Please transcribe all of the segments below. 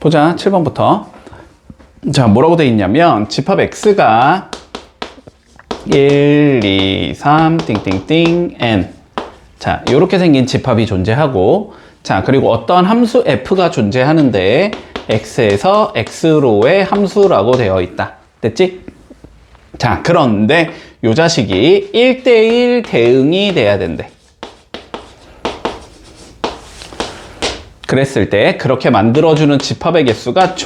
보자. 7번부터. 자, 뭐라고 돼 있냐면 집합 x가 1, 2, 3, 띵띵띵, n. 자, 요렇게 생긴 집합이 존재하고, 자, 그리고 어떠한 함수 f가 존재하는데 x에서 x로의 함수라고 되어 있다. 됐지? 자, 그런데 요 자식이 1대1 대응이 돼야 된대. 그랬을 때 그렇게 만들어주는 집합의 개수가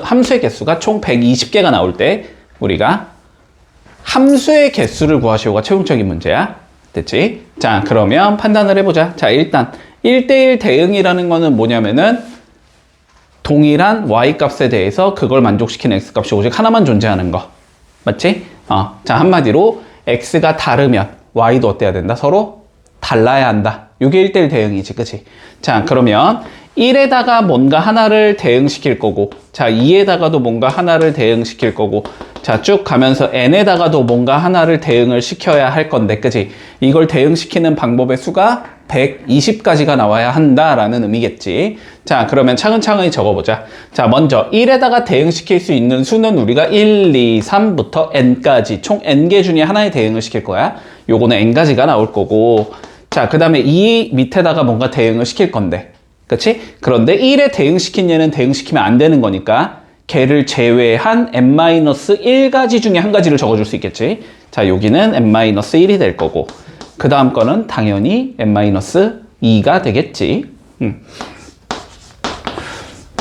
함수의 개수가 총 120개가 나올 때 우리가 함수의 개수를 구하시오가 최종적인 문제야. 됐지? 자, 그러면 판단을 해보자. 자, 일단 1대1 대응이라는 거는 뭐냐면은 동일한 y 값에 대해서 그걸 만족시키는 x 값이 오직 하나만 존재하는 거. 맞지? 자, 한마디로 x가 다르면 y도 어때야 된다? 서로 달라야 한다. 이게 1대1 대응이지, 그치? 자, 그러면 1에다가 뭔가 하나를 대응시킬 거고, 자, 2에다가도 뭔가 하나를 대응시킬 거고, 자, 쭉 가면서 n에다가도 뭔가 하나를 대응을 시켜야 할 건데, 그치? 이걸 대응시키는 방법의 수가 120까지가 나와야 한다라는 의미겠지. 자, 그러면 차근차근히 적어보자. 자, 먼저 1에다가 대응시킬 수 있는 수는 우리가 1, 2, 3부터 n까지 총 n개 중에 하나에 대응을 시킬 거야. 요거는 n가지가 나올 거고, 자, 그 다음에 2 밑에다가 뭔가 대응을 시킬 건데, 그치? 그런데 1에 대응시킨 얘는 대응시키면 안 되는 거니까 걔를 제외한 n-1가지 중에 한 가지를 적어줄 수 있겠지. 자, 여기는 n-1이 될 거고, 그 다음 거는 당연히 n-2가 되겠지.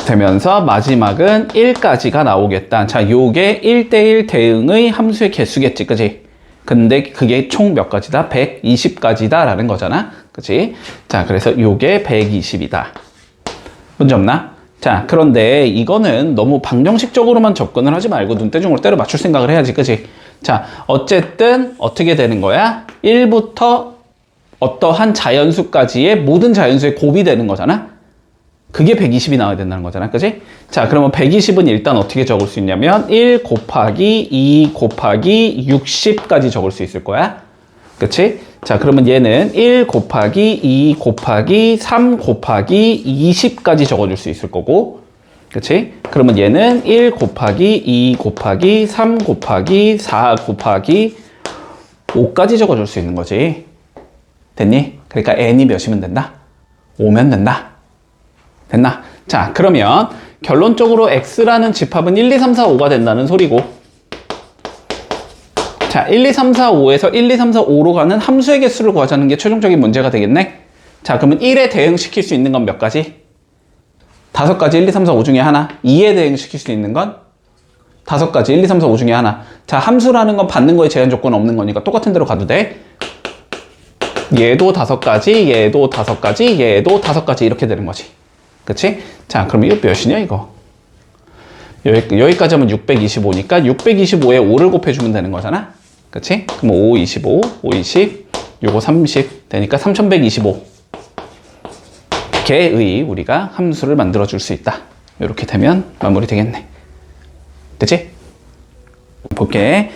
되면서 마지막은 1까지가 나오겠다. 자, 요게 1대1 대응의 함수의 개수겠지, 그치? 근데 그게 총 몇 가지다? 120가지다 라는 거잖아. 그치? 자, 그래서 요게 120이다. 문제 없나? 자, 그런데 이거는 너무 방정식적으로만 접근을 하지 말고 눈대중으로 때려 맞출 생각을 해야지. 그치? 자, 어쨌든 어떻게 되는 거야? 1부터 어떠한 자연수까지의 모든 자연수의 곱이 되는 거잖아. 그게 120이 나와야 된다는 거잖아. 그치? 자, 그러면 120은 일단 어떻게 적을 수 있냐면 1 곱하기 2 곱하기 60까지 적을 수 있을 거야. 그치? 자, 그러면 얘는 1 곱하기 2 곱하기 3 곱하기 20까지 적어줄 수 있을 거고, 그치? 그러면 얘는 1 곱하기 2 곱하기 3 곱하기 4 곱하기 5까지 적어줄 수 있는 거지. 됐니? 그러니까 n이 몇이면 된다? 5면 된다. 됐나? 자, 그러면 결론적으로 x라는 집합은 1, 2, 3, 4, 5가 된다는 소리고, 자, 1, 2, 3, 4, 5에서 1, 2, 3, 4, 5로 가는 함수의 개수를 구하자는 게 최종적인 문제가 되겠네? 자, 그러면 1에 대응시킬 수 있는 건 몇 가지? 5가지, 1, 2, 3, 4, 5 중에 하나. 2에 대응시킬 수 있는 건 5가지, 1, 2, 3, 4, 5 중에 하나. 자, 함수라는 건 받는 거에 제한 조건 없는 거니까 똑같은 대로 가도 돼. 얘도 5가지, 얘도 5가지, 얘도 5가지 이렇게 되는 거지. 그치? 자, 그럼 이거 몇이냐, 이거? 여기까지 하면 625니까 625에 5를 곱해주면 되는 거잖아? 그치? 그럼 5, 25, 5, 20, 요거 30 되니까 3125 개의 우리가 함수를 만들어 줄 수 있다. 이렇게 되면 마무리 되겠네. 됐지? 볼게.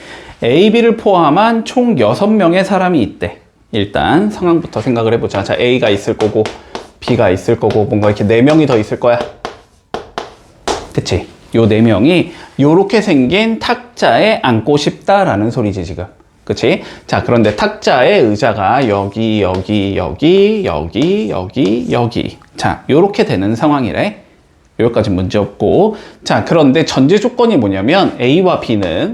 A, B를 포함한 총 6명의 사람이 있대. 일단 상황부터 생각을 해보자. 자, A가 있을 거고 B가 있을 거고 뭔가 이렇게 4명이 더 있을 거야. 그치? 요 4명이 요렇게 생긴 탁자에 앉고 싶다라는 소리지, 지금. 그치? 자, 그런데 탁자의 의자가 여기, 여기, 여기, 여기, 여기, 여기. 자, 요렇게 되는 상황이래. 여기까지 문제 없고. 자, 그런데 전제 조건이 뭐냐면 A와 B는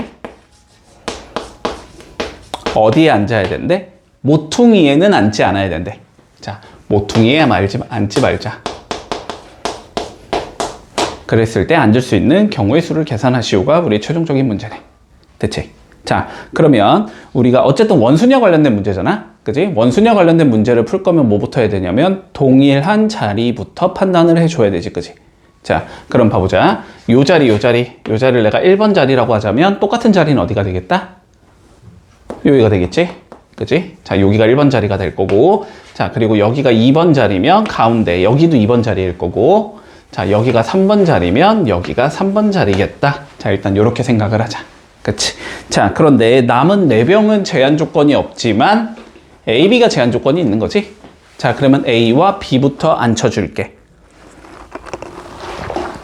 어디에 앉아야 된대? 모퉁이에는 앉지 않아야 된대. 자, 모퉁이에 앉지 말자. 그랬을 때 앉을 수 있는 경우의 수를 계산하시오가 우리 최종적인 문제네. 됐지? 자, 그러면 우리가 어쨌든 원수냐 관련된 문제잖아? 그지? 원수냐 관련된 문제를 풀 거면 뭐부터 해야 되냐면 동일한 자리부터 판단을 해줘야 되지, 그지? 자, 그럼 봐보자. 요 자리를 내가 1번 자리라고 하자면 똑같은 자리는 어디가 되겠다? 여기가 되겠지? 그지? 자, 여기가 1번 자리가 될 거고, 자, 그리고 여기가 2번 자리면 가운데, 여기도 2번 자리일 거고, 자, 여기가 3번 자리면 여기가 3번 자리겠다. 자, 일단 이렇게 생각을 하자. 그치? 자, 그런데 남은 4병은 제한 조건이 없지만 A, B가 제한 조건이 있는 거지? 자, 그러면 A와 B부터 앉혀줄게.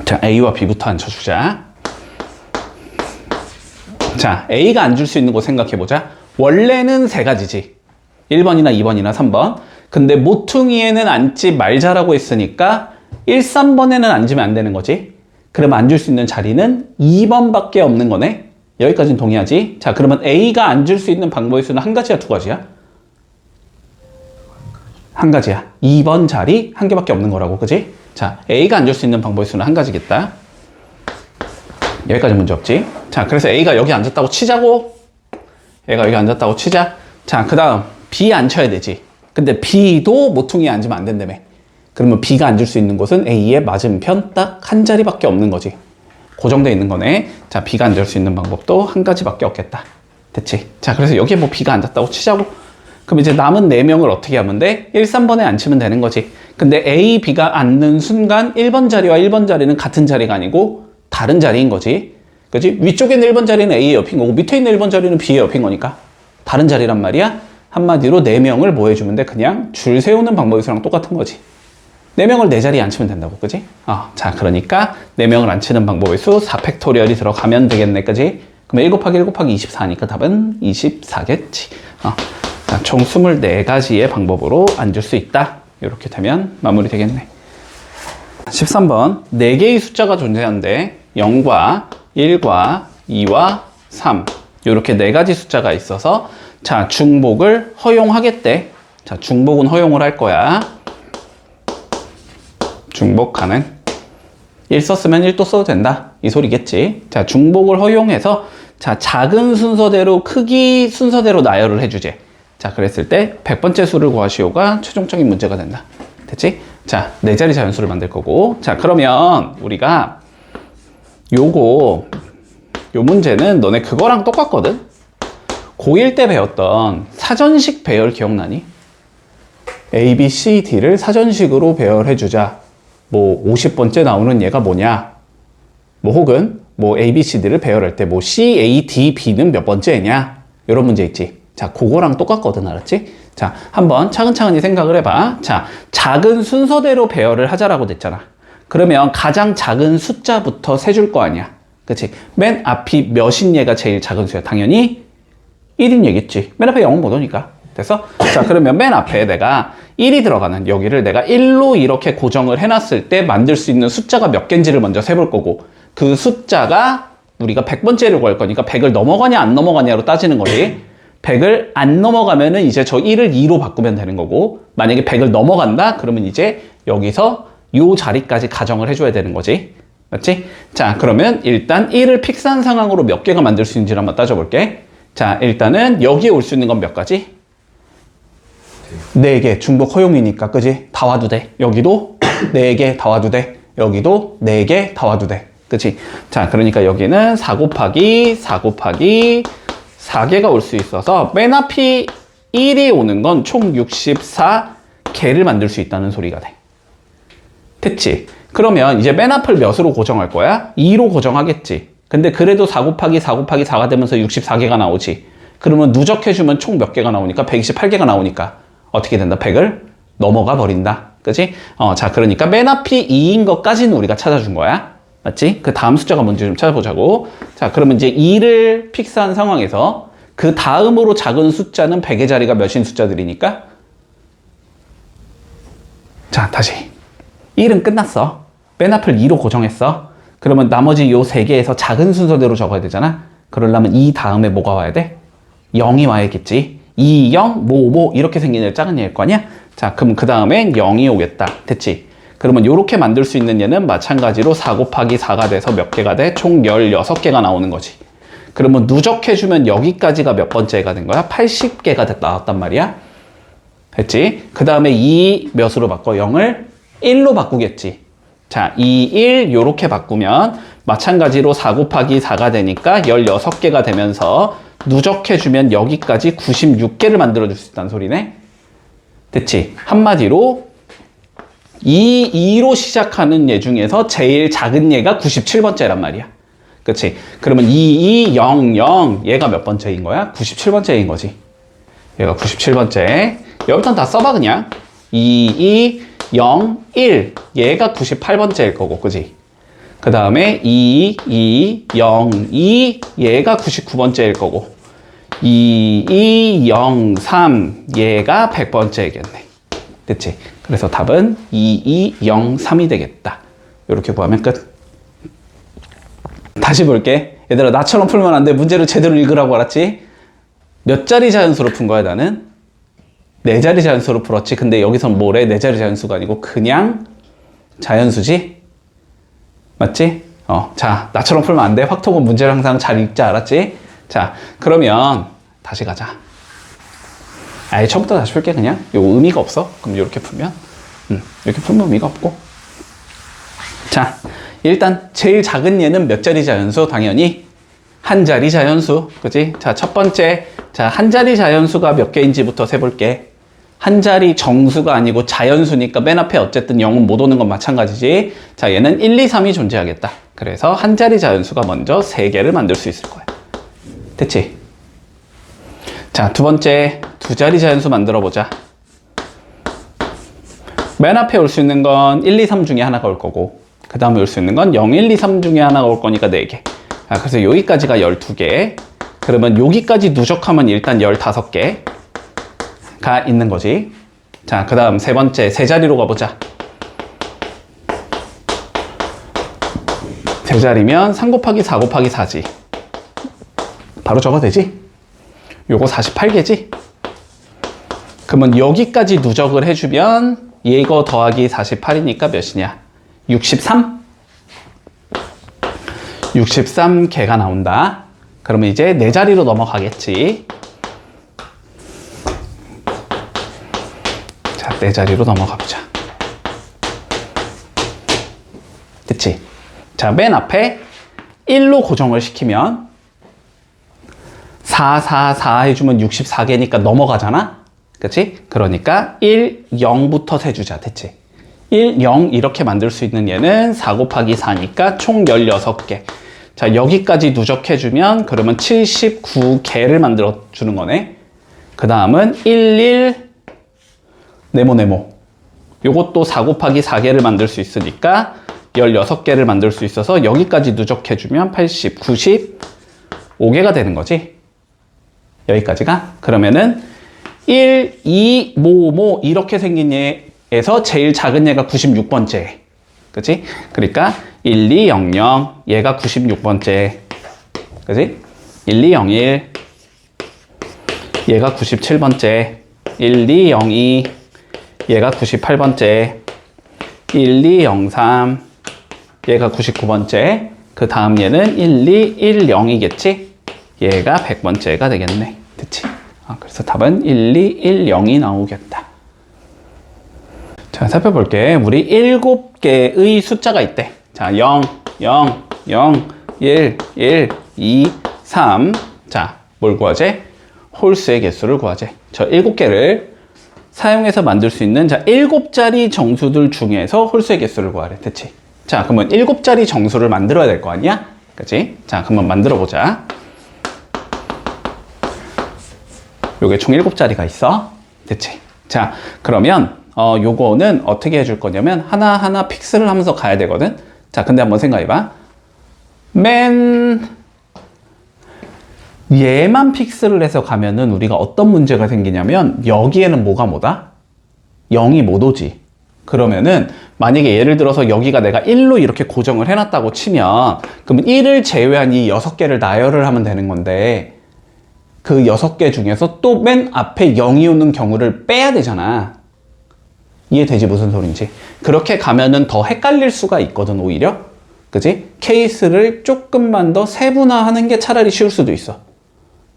자, A와 B부터 앉혀주자. 자, A가 앉을 수 있는 곳 생각해보자. 원래는 세 가지지. 1번이나 2번이나 3번. 근데 모퉁이에는 앉지 말자라고 했으니까 1, 3번에는 앉으면 안 되는 거지. 그러면 앉을 수 있는 자리는 2번밖에 없는 거네. 여기까지는 동의하지? 자, 그러면 A가 앉을 수 있는 방법의 수는 한 가지야, 두 가지야? 한 가지야. 2번 자리 한 개밖에 없는 거라고, 그지? 자, A가 앉을 수 있는 방법의 수는 한 가지겠다. 여기까지 문제 없지? 자, 그래서 A가 여기 앉았다고 치자고. 얘가 여기 앉았다고 치자. 자, 그 다음 B 앉혀야 되지. 근데 B도 모퉁이에 앉으면 안 된다며. 그러면 B가 앉을 수 있는 곳은 A의 맞은편 딱 한 자리밖에 없는 거지. 고정되어 있는 거네. 자, B가 앉을 수 있는 방법도 한 가지밖에 없겠다. 됐지? 자, 그래서 여기에 뭐 B가 앉았다고 치자고. 그럼 이제 남은 4명을 어떻게 하면 돼? 1, 3번에 앉히면 되는 거지. 근데 A, B가 앉는 순간 1번 자리와 1번 자리는 같은 자리가 아니고 다른 자리인 거지. 그지? 위쪽에 있는 1번 자리는 A의 옆인 거고 밑에 있는 1번 자리는 B의 옆인 거니까 다른 자리란 말이야. 한마디로 4명을 뭐 해주면 돼? 그냥 줄 세우는 방법의 수랑 똑같은 거지. 4명을 4자리에 앉히면 된다고, 그지? 자, 그러니까 4명을 앉히는 방법의 수 4팩토리얼이 들어가면 되겠네, 그지? 그럼 1 곱하기 1 곱하기 24니까 답은 24겠지. 자, 총 24가지의 방법으로 앉을 수 있다. 이렇게 되면 마무리 되겠네. 13번, 4개의 숫자가 존재하는데 0과 1과 2와 3 이렇게 4가지 숫자가 있어서 자, 중복을 허용하겠대. 자, 중복은 허용을 할 거야. 중복 가능. 1 썼으면 1도 써도 된다. 이 소리겠지. 자, 중복을 허용해서 자, 작은 순서대로 크기 순서대로 나열을 해주제. 자, 그랬을 때 100번째 수를 구하시오가 최종적인 문제가 된다. 됐지? 자, 4자리 자연수를 만들 거고. 자, 그러면 우리가 요 문제는 너네 그거랑 똑같거든? 고1 때 배웠던 사전식 배열 기억나니? A, B, C, D를 사전식으로 배열해주자. 뭐 50번째 나오는 얘가 뭐냐? 뭐 혹은 뭐 A, B, C, D를 배열할 때 뭐 C, A, D, B는 몇 번째냐? 이런 문제 있지. 자, 그거랑 똑같거든, 알았지? 자, 한번 차근차근히 생각을 해봐. 자, 작은 순서대로 배열을 하자라고 됐잖아. 그러면 가장 작은 숫자부터 세줄 거 아니야. 그치? 맨 앞이 몇인 얘가 제일 작은 수야. 당연히 1인 얘겠지. 맨 앞에 0은 못 오니까. 됐어? 자, 그러면 맨 앞에 내가 1이 들어가는 여기를 내가 1로 이렇게 고정을 해놨을 때 만들 수 있는 숫자가 몇 개인지를 먼저 세볼 거고 그 숫자가 우리가 100번째를 구할 거니까 100을 넘어가냐 안 넘어가냐로 따지는 거지. 100을 안 넘어가면은 이제 저 1을 2로 바꾸면 되는 거고 만약에 100을 넘어간다? 그러면 이제 여기서 요 자리까지 가정을 해줘야 되는 거지. 맞지? 자, 그러면 일단 1을 픽스한 상황으로 몇 개가 만들 수 있는지를 한번 따져볼게. 자, 일단은 여기에 올 수 있는 건 몇 가지? 4개. 중복 허용이니까, 그지? 다 와도 돼. 여기도 4개 다 와도 돼. 여기도 4개 다 와도 돼. 그치? 자, 그러니까 여기는 4 곱하기 4 곱하기 4개가 올 수 있어서 맨 앞이 1이 오는 건 총 64개를 만들 수 있다는 소리가 돼. 됐지? 그러면 이제 맨 앞을 몇으로 고정할 거야? 2로 고정하겠지. 근데 그래도 4 곱하기 4 곱하기 4가 되면서 64개가 나오지. 그러면 누적해주면 총 몇 개가 나오니까 128개가 나오니까 어떻게 된다? 100을 넘어가 버린다. 그치? 자, 그러니까 맨 앞이 2인 것까지는 우리가 찾아준 거야. 맞지? 그 다음 숫자가 뭔지 좀 찾아보자고. 자, 그러면 이제 2를 픽스한 상황에서 그 다음으로 작은 숫자는 100의 자리가 몇인 숫자들이니까? 자, 다시. 1은 끝났어. 맨 앞을 2로 고정했어. 그러면 나머지 요 3개에서 작은 순서대로 적어야 되잖아. 그러려면 이 다음에 뭐가 와야 돼? 0이 와야겠지. 2, 0, 뭐 이렇게 생긴 애 작은 얘일 거 아니야? 자, 그럼 그 다음엔 0이 오겠다. 됐지? 그러면 이렇게 만들 수 있는 얘는 마찬가지로 4 곱하기 4가 돼서 몇 개가 돼? 총 16개가 나오는 거지. 그러면 누적해주면 여기까지가 몇 번째가 된 거야? 80개가 나왔단 말이야. 됐지? 그 다음에 2 몇으로 바꿔? 0을 1로 바꾸겠지. 자, 2, 1 요렇게 바꾸면 마찬가지로 4 곱하기 4가 되니까 16개가 되면서 누적해주면 여기까지 96개를 만들어줄 수 있다는 소리네. 됐지? 한마디로 2로 시작하는 얘 중에서 제일 작은 얘가 97번째란 말이야. 그치? 그러면 2, 2, 0, 0 얘가 몇 번째인 거야? 97번째인 거지. 얘가 97번째. 여기부터는 다 써봐 그냥. 2, 2, 0, 1 얘가 98번째일 거고, 그치? 그 다음에 2, 2, 0, 2, 얘가 99번째일 거고 2, 2, 0, 3, 얘가 100번째이겠네. 됐지? 그래서 답은 2, 2, 0, 3이 되겠다. 이렇게 구하면 끝. 다시 볼게. 얘들아, 나처럼 풀면 안 돼. 문제를 제대로 읽으라고 알았지? 몇 자리 자연수로 푼 거야, 나는? 4자리 자연수로 풀었지. 근데 여기선 뭐래? 4자리 자연수가 아니고 그냥 자연수지? 맞지? 자, 나처럼 풀면 안 돼. 확통은 문제를 항상 잘 읽지, 알았지? 자, 그러면 다시 가자. 아예 처음부터 다시 풀게, 그냥. 이거 의미가 없어. 그럼 이렇게 풀면? 이렇게 풀면 의미가 없고. 자, 일단 제일 작은 얘는 몇 자리 자연수? 당연히 한 자리 자연수. 그지? 자, 첫 번째. 자, 한 자리 자연수가 몇 개인지부터 세볼게. 한 자리 정수가 아니고 자연수니까 맨 앞에 어쨌든 0은 못 오는 건 마찬가지지. 자, 얘는 1, 2, 3이 존재하겠다. 그래서 한 자리 자연수가 먼저 3개를 만들 수 있을 거야. 됐지? 자, 두 번째. 두 자리 자연수 만들어 보자. 맨 앞에 올 수 있는 건 1, 2, 3 중에 하나가 올 거고 그 다음에 올 수 있는 건 0, 1, 2, 3 중에 하나가 올 거니까 4개. 그래서 여기까지가 12개. 그러면 여기까지 누적하면 일단 15개가 있는 거지. 자, 그 다음 세 번째, 세 자리로 가보자. 세 자리면 3 곱하기 4 곱하기 4지. 바로 적어도 되지? 요거 48개지? 그러면 여기까지 누적을 해주면 이거 더하기 48이니까 몇이냐? 63? 63개가 나온다. 그러면 이제 네 자리로 넘어가겠지. 자, 네 자리로 넘어가 보자. 됐지? 자, 맨 앞에 1로 고정을 시키면 4, 4, 4 해주면 64개니까 넘어가잖아? 그치? 그러니까 1, 0부터 세주자. 됐지? 1, 0 이렇게 만들 수 있는 얘는 4 곱하기 4니까 총 16개. 자, 여기까지 누적해주면 그러면 79개를 만들어 주는 거네. 그 다음은 1, 1, 네모네모. 요것도 4 곱하기 4개를 만들 수 있으니까 16개를 만들 수 있어서 여기까지 누적해주면 80, 95개가 되는 거지. 여기까지가. 그러면은 1, 2, 모 이렇게 생긴 얘에서 제일 작은 얘가 96번째. 그치? 그러니까 1, 2, 0, 0 얘가 96번째. 그치? 1, 2, 0, 1 얘가 97번째. 1, 2, 0, 2 얘가 98번째. 1, 2, 0, 3 얘가 99번째. 그 다음 얘는 1, 2, 1, 0이겠지? 얘가 100번째가 되겠네. 됐지? 그래서 답은 1, 2, 1, 0이 나오겠다. 자, 살펴볼게. 우리 7개의 숫자가 있대. 자, 0, 0, 0, 1, 1, 2, 3. 자, 뭘 구하재? 홀수의 개수를 구하재. 저 7개를 사용해서 만들 수 있는 7자리 정수들 중에서 홀수의 개수를 구하래. 됐지? 자, 그러면 7자리 정수를 만들어야 될 거 아니야? 그치? 자, 그러면 만들어 보자. 요게 총 7자리가 있어. 됐지? 자, 그러면 요거는 어떻게 해줄 거냐면 하나하나 픽스를 하면서 가야 되거든. 자, 근데 한번 생각해봐. 얘만 픽스를 해서 가면은 우리가 어떤 문제가 생기냐면 여기에는 뭐다? 0이 못 오지. 그러면은 만약에 예를 들어서 여기가 내가 1로 이렇게 고정을 해놨다고 치면 그러면 1을 제외한 이 6개를 나열을 하면 되는 건데 그 6개 중에서 또 맨 앞에 0이 오는 경우를 빼야 되잖아. 이해되지? 무슨 소린지. 그렇게 가면은 더 헷갈릴 수가 있거든, 오히려. 그지? 케이스를 조금만 더 세분화하는 게 차라리 쉬울 수도 있어.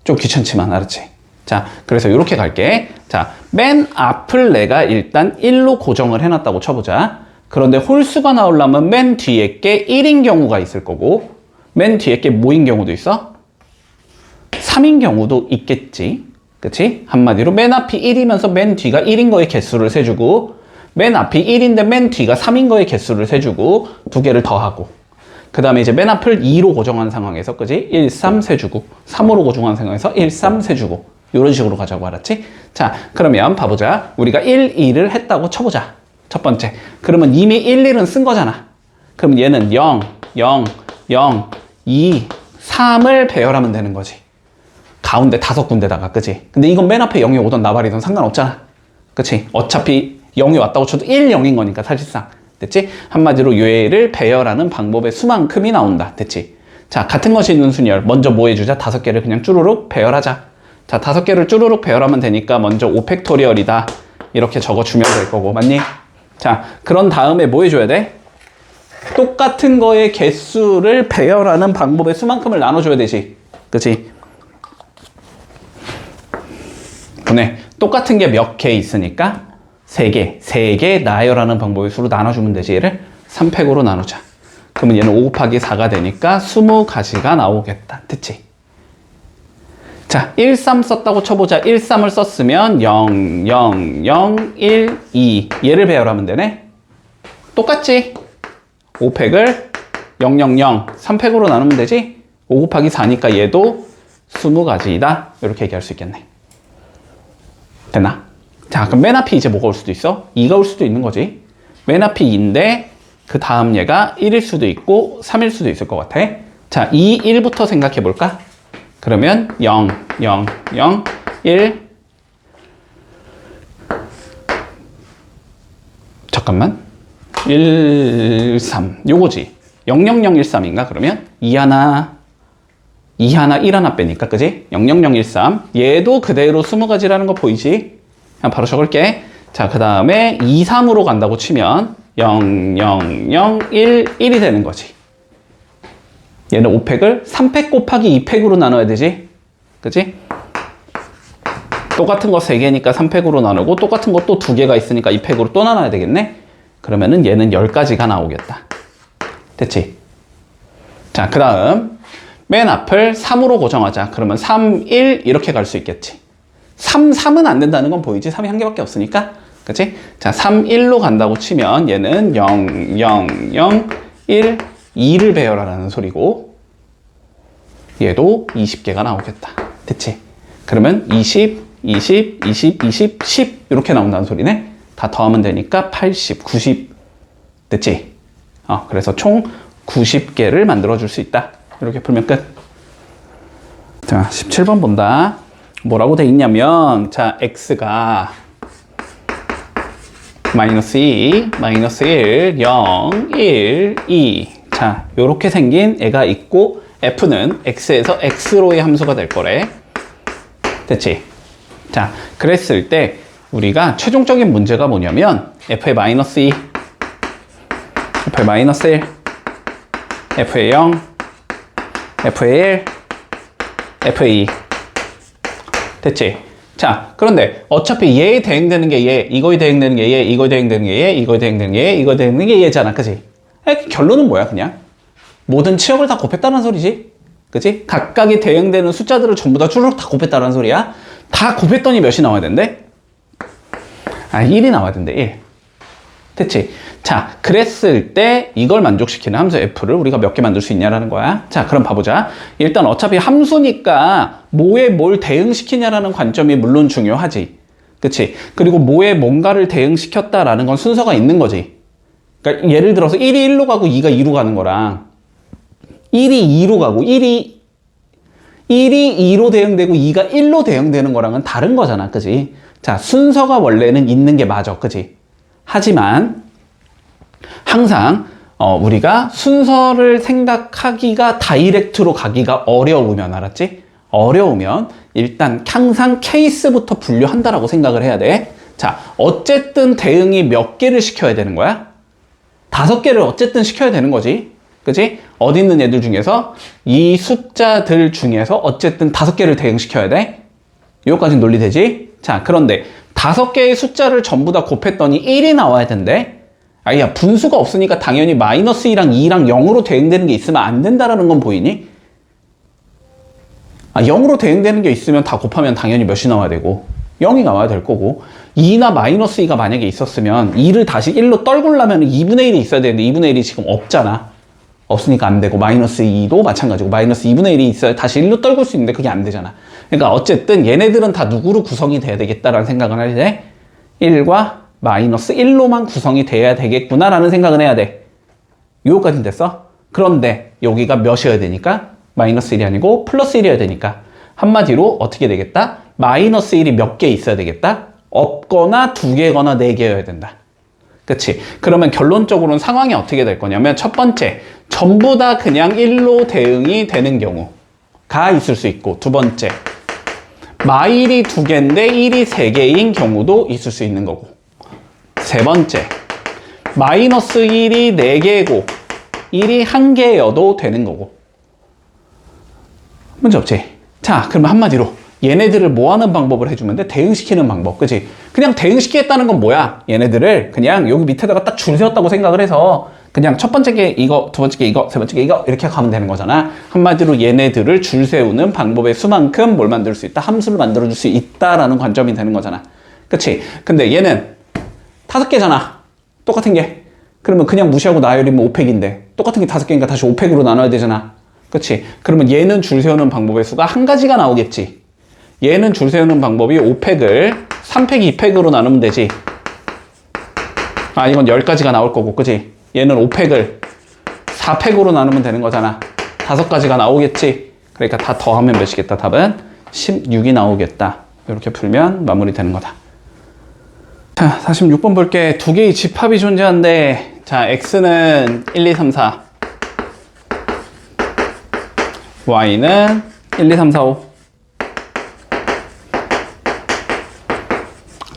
좀 귀찮지만, 알았지? 자, 그래서 이렇게 갈게. 자, 맨 앞을 내가 일단 1로 고정을 해놨다고 쳐보자. 그런데 홀수가 나오려면 맨 뒤에 게 1인 경우가 있을 거고, 맨 뒤에 게 뭐인 경우도 있어? 3인 경우도 있겠지. 그치? 한마디로 맨 앞이 1이면서 맨 뒤가 1인 거의 개수를 세주고, 맨 앞이 1인데 맨 뒤가 3인 거의 개수를 세주고, 두 개를 더하고, 그 다음에 이제 맨 앞을 2로 고정한 상황에서, 그지? 1, 3 세주고, 3으로 고정한 상황에서 1, 3 세주고, 이런 식으로 가자고, 알았지? 자, 그러면 봐보자. 우리가 1, 2를 했다고 쳐보자. 첫 번째. 그러면 이미 1, 1은 쓴 거잖아. 그럼 얘는 0, 0, 0, 2, 3을 배열하면 되는 거지. 가운데 5군데다가, 그치? 근데 이건 맨 앞에 0이 오던 나발이든 상관없잖아. 그치? 어차피 0이 왔다고 쳐도 1, 0인 거니까 사실상. 됐지? 한마디로 얘를 배열하는 방법의 수만큼이 나온다. 됐지? 자, 같은 것이 있는 순열. 먼저 뭐 해주자? 5개를 그냥 쭈루룩 배열하자. 자, 5개를 쭈루룩 배열하면 되니까 먼저 5팩토리얼이다. 이렇게 적어주면 될 거고. 맞니? 자, 그런 다음에 뭐 해줘야 돼? 똑같은 거의 개수를 배열하는 방법의 수만큼을 나눠줘야 되지. 그치? 분해. 똑같은 게 몇 개 있으니까 3개. 3개 나열하는 방법의 수로 나눠주면 되지. 얘를 3팩으로 나누자. 그러면 얘는 5 곱하기 4가 되니까 20가지가 나오겠다. 됐지? 자, 1, 3 썼다고 쳐보자. 1, 3을 썼으면 0, 0, 0, 1, 2. 얘를 배열하면 되네? 똑같지? 5팩을 0, 0, 0, 3팩으로 나누면 되지? 5 곱하기 4니까 얘도 20가지이다. 이렇게 얘기할 수 있겠네. 됐나? 자, 그럼 맨 앞이 이제 뭐가 올 수도 있어? 2가 올 수도 있는 거지. 맨 앞이 2인데 그 다음 얘가 1일 수도 있고 3일 수도 있을 것 같아. 자, 2, 1부터 생각해 볼까? 그러면 0, 0, 0, 1. 잠깐만. 1, 3. 요거지. 0, 0, 0, 1, 3인가? 그러면 2 하나, 2 하나, 1 하나 빼니까, 그지? 0, 0, 0, 1, 3. 얘도 그대로 20가지라는 거 보이지? 그냥 바로 적을게. 자, 그 다음에 2, 3으로 간다고 치면 0, 0, 0, 1, 1이 되는 거지. 얘는 5팩을 3팩 곱하기 2팩으로 나눠야 되지. 그치? 똑같은 거 3개니까 3팩으로 나누고 똑같은 거 또 2개가 있으니까 2팩으로 또 나눠야 되겠네? 그러면은 얘는 10가지가 나오겠다. 됐지? 자, 그 다음 맨 앞을 3으로 고정하자. 그러면 3, 1 이렇게 갈 수 있겠지. 3, 3은 안 된다는 건 보이지? 3이 한 개밖에 없으니까. 그치? 자, 3, 1로 간다고 치면 얘는 0, 0, 0, 1, 2를 배열하라는 소리고 얘도 20개가 나오겠다. 됐지? 그러면 20, 20, 20, 20, 10 이렇게 나온다는 소리네. 다 더하면 되니까 80, 90 됐지? 그래서 총 90개를 만들어줄 수 있다. 이렇게 풀면 끝. 자, 17번 본다. 뭐라고 돼 있냐면 자, x가 마이너스 2, 마이너스 1, 0, 1, 2 자, 요렇게 생긴 애가 있고 f는 x에서 x로의 함수가 될 거래. 됐지? 자, 그랬을 때 우리가 최종적인 문제가 뭐냐면 f의 마이너스 2, f의 마이너스 1, f의 0, f의 1, f의 2 됐지? 자, 그런데 어차피 얘에 대응되는 게 얘, 이거에 대응되는 게 얘, 이거에 대응되는 게 얘, 이거에 대응되는 게 얘, 이거에 대응되는 게 얘잖아. 그치? 결론은 뭐야, 그냥? 모든 치역을 다 곱했다는 소리지? 그치? 각각이 대응되는 숫자들을 전부 다 쭈르륵 다 곱했다는 소리야? 다 곱했더니 몇이 나와야 된대? 1이 나와야 된대, 1. 됐지? 자, 그랬을 때 이걸 만족시키는 함수 f를 우리가 몇 개 만들 수 있냐라는 거야. 자, 그럼 봐보자. 일단 어차피 함수니까 뭐에 뭘 대응시키냐라는 관점이 물론 중요하지. 그치? 그리고 뭐에 뭔가를 대응시켰다라는 건 순서가 있는 거지. 그러니까 예를 들어서 1이 1로 가고 2가 2로 가는 거랑 1이 2로 가고 1이 2로 대응되고 2가 1로 대응되는 거랑은 다른 거잖아. 그치? 자, 순서가 원래는 있는 게 맞아. 그치? 하지만 항상 우리가 순서를 생각하기가 다이렉트로 가기가 어려우면 알았지? 어려우면 일단 항상 케이스부터 분류한다라고 생각을 해야 돼. 자, 어쨌든 대응이 몇 개를 시켜야 되는 거야? 5개를 어쨌든 시켜야 되는 거지. 그치? 어디 있는 애들 중에서 이 숫자들 중에서 어쨌든 5개를 대응시켜야 돼. 여기까지는 논리되지? 자, 그런데 5개의 숫자를 전부 다 곱했더니 1이 나와야 된대. 야, 분수가 없으니까 당연히 마이너스 2랑 2랑 0으로 대응되는 게 있으면 안 된다라는 건 보이니? 0으로 대응되는 게 있으면 다 곱하면 당연히 몇이 나와야 되고 0이 나와야 될 거고 2나 마이너스 2가 만약에 있었으면 2를 다시 1로 떨구려면 2분의 1이 있어야 되는데 2분의 1이 지금 없잖아. 없으니까 안 되고 마이너스 2도 마찬가지고 마이너스 2분의 1이 있어야 다시 1로 떨굴 수 있는데 그게 안 되잖아. 그러니까 어쨌든 얘네들은 다 누구로 구성이 돼야 되겠다라는 생각을 할 때 1과 마이너스 1로만 구성이 돼야 되겠구나라는 생각을 해야 돼. 요거까지 됐어? 그런데 여기가 몇이어야 되니까? 마이너스 1이 아니고 플러스 1이어야 되니까 한마디로 어떻게 되겠다? 마이너스 1이 몇 개 있어야 되겠다? 없거나 2개거나 4개여야 된다. 그치? 그러면 결론적으로는 상황이 어떻게 될 거냐면 첫 번째, 전부 다 그냥 1로 대응이 되는 경우가 있을 수 있고, 두 번째, 마일이 2개인데 1이 3개인 경우도 있을 수 있는 거고, 세 번째, 마이너스 1이 4개고 1이 1개여도 되는 거고. 문제 없지? 자, 그러면 한마디로 얘네들을 뭐 하는 방법을 해주면 돼? 대응시키는 방법, 그치? 그냥 대응시키겠다는 건 뭐야? 얘네들을 그냥 여기 밑에다가 딱 줄 세웠다고 생각을 해서 그냥 첫 번째 게 이거, 두 번째 게 이거, 세 번째 게 이거 이렇게 가면 되는 거잖아. 한마디로 얘네들을 줄 세우는 방법의 수만큼 뭘 만들 수 있다? 함수를 만들어줄 수 있다라는 관점이 되는 거잖아. 그치? 근데 얘는 5개잖아. 똑같은 게. 그러면 그냥 무시하고 나열이면 5팩인데 똑같은 게 5개니까 다시 5팩으로 나눠야 되잖아. 그치? 그러면 얘는 줄 세우는 방법의 수가 한 가지가 나오겠지. 얘는 줄 세우는 방법이 5팩을 3팩, 2팩으로 나누면 되지. 아, 이건 10가지가 나올 거고, 그치? 얘는 5팩을 4팩으로 나누면 되는 거잖아. 5가지가 나오겠지. 그러니까 다 더하면 몇이겠다? 답은 16이 나오겠다. 이렇게 풀면 마무리되는 거다. 자, 46번 볼게. 두 개의 집합이 존재한데, 자, x는 1, 2, 3, 4, y는 1, 2, 3, 4, 5.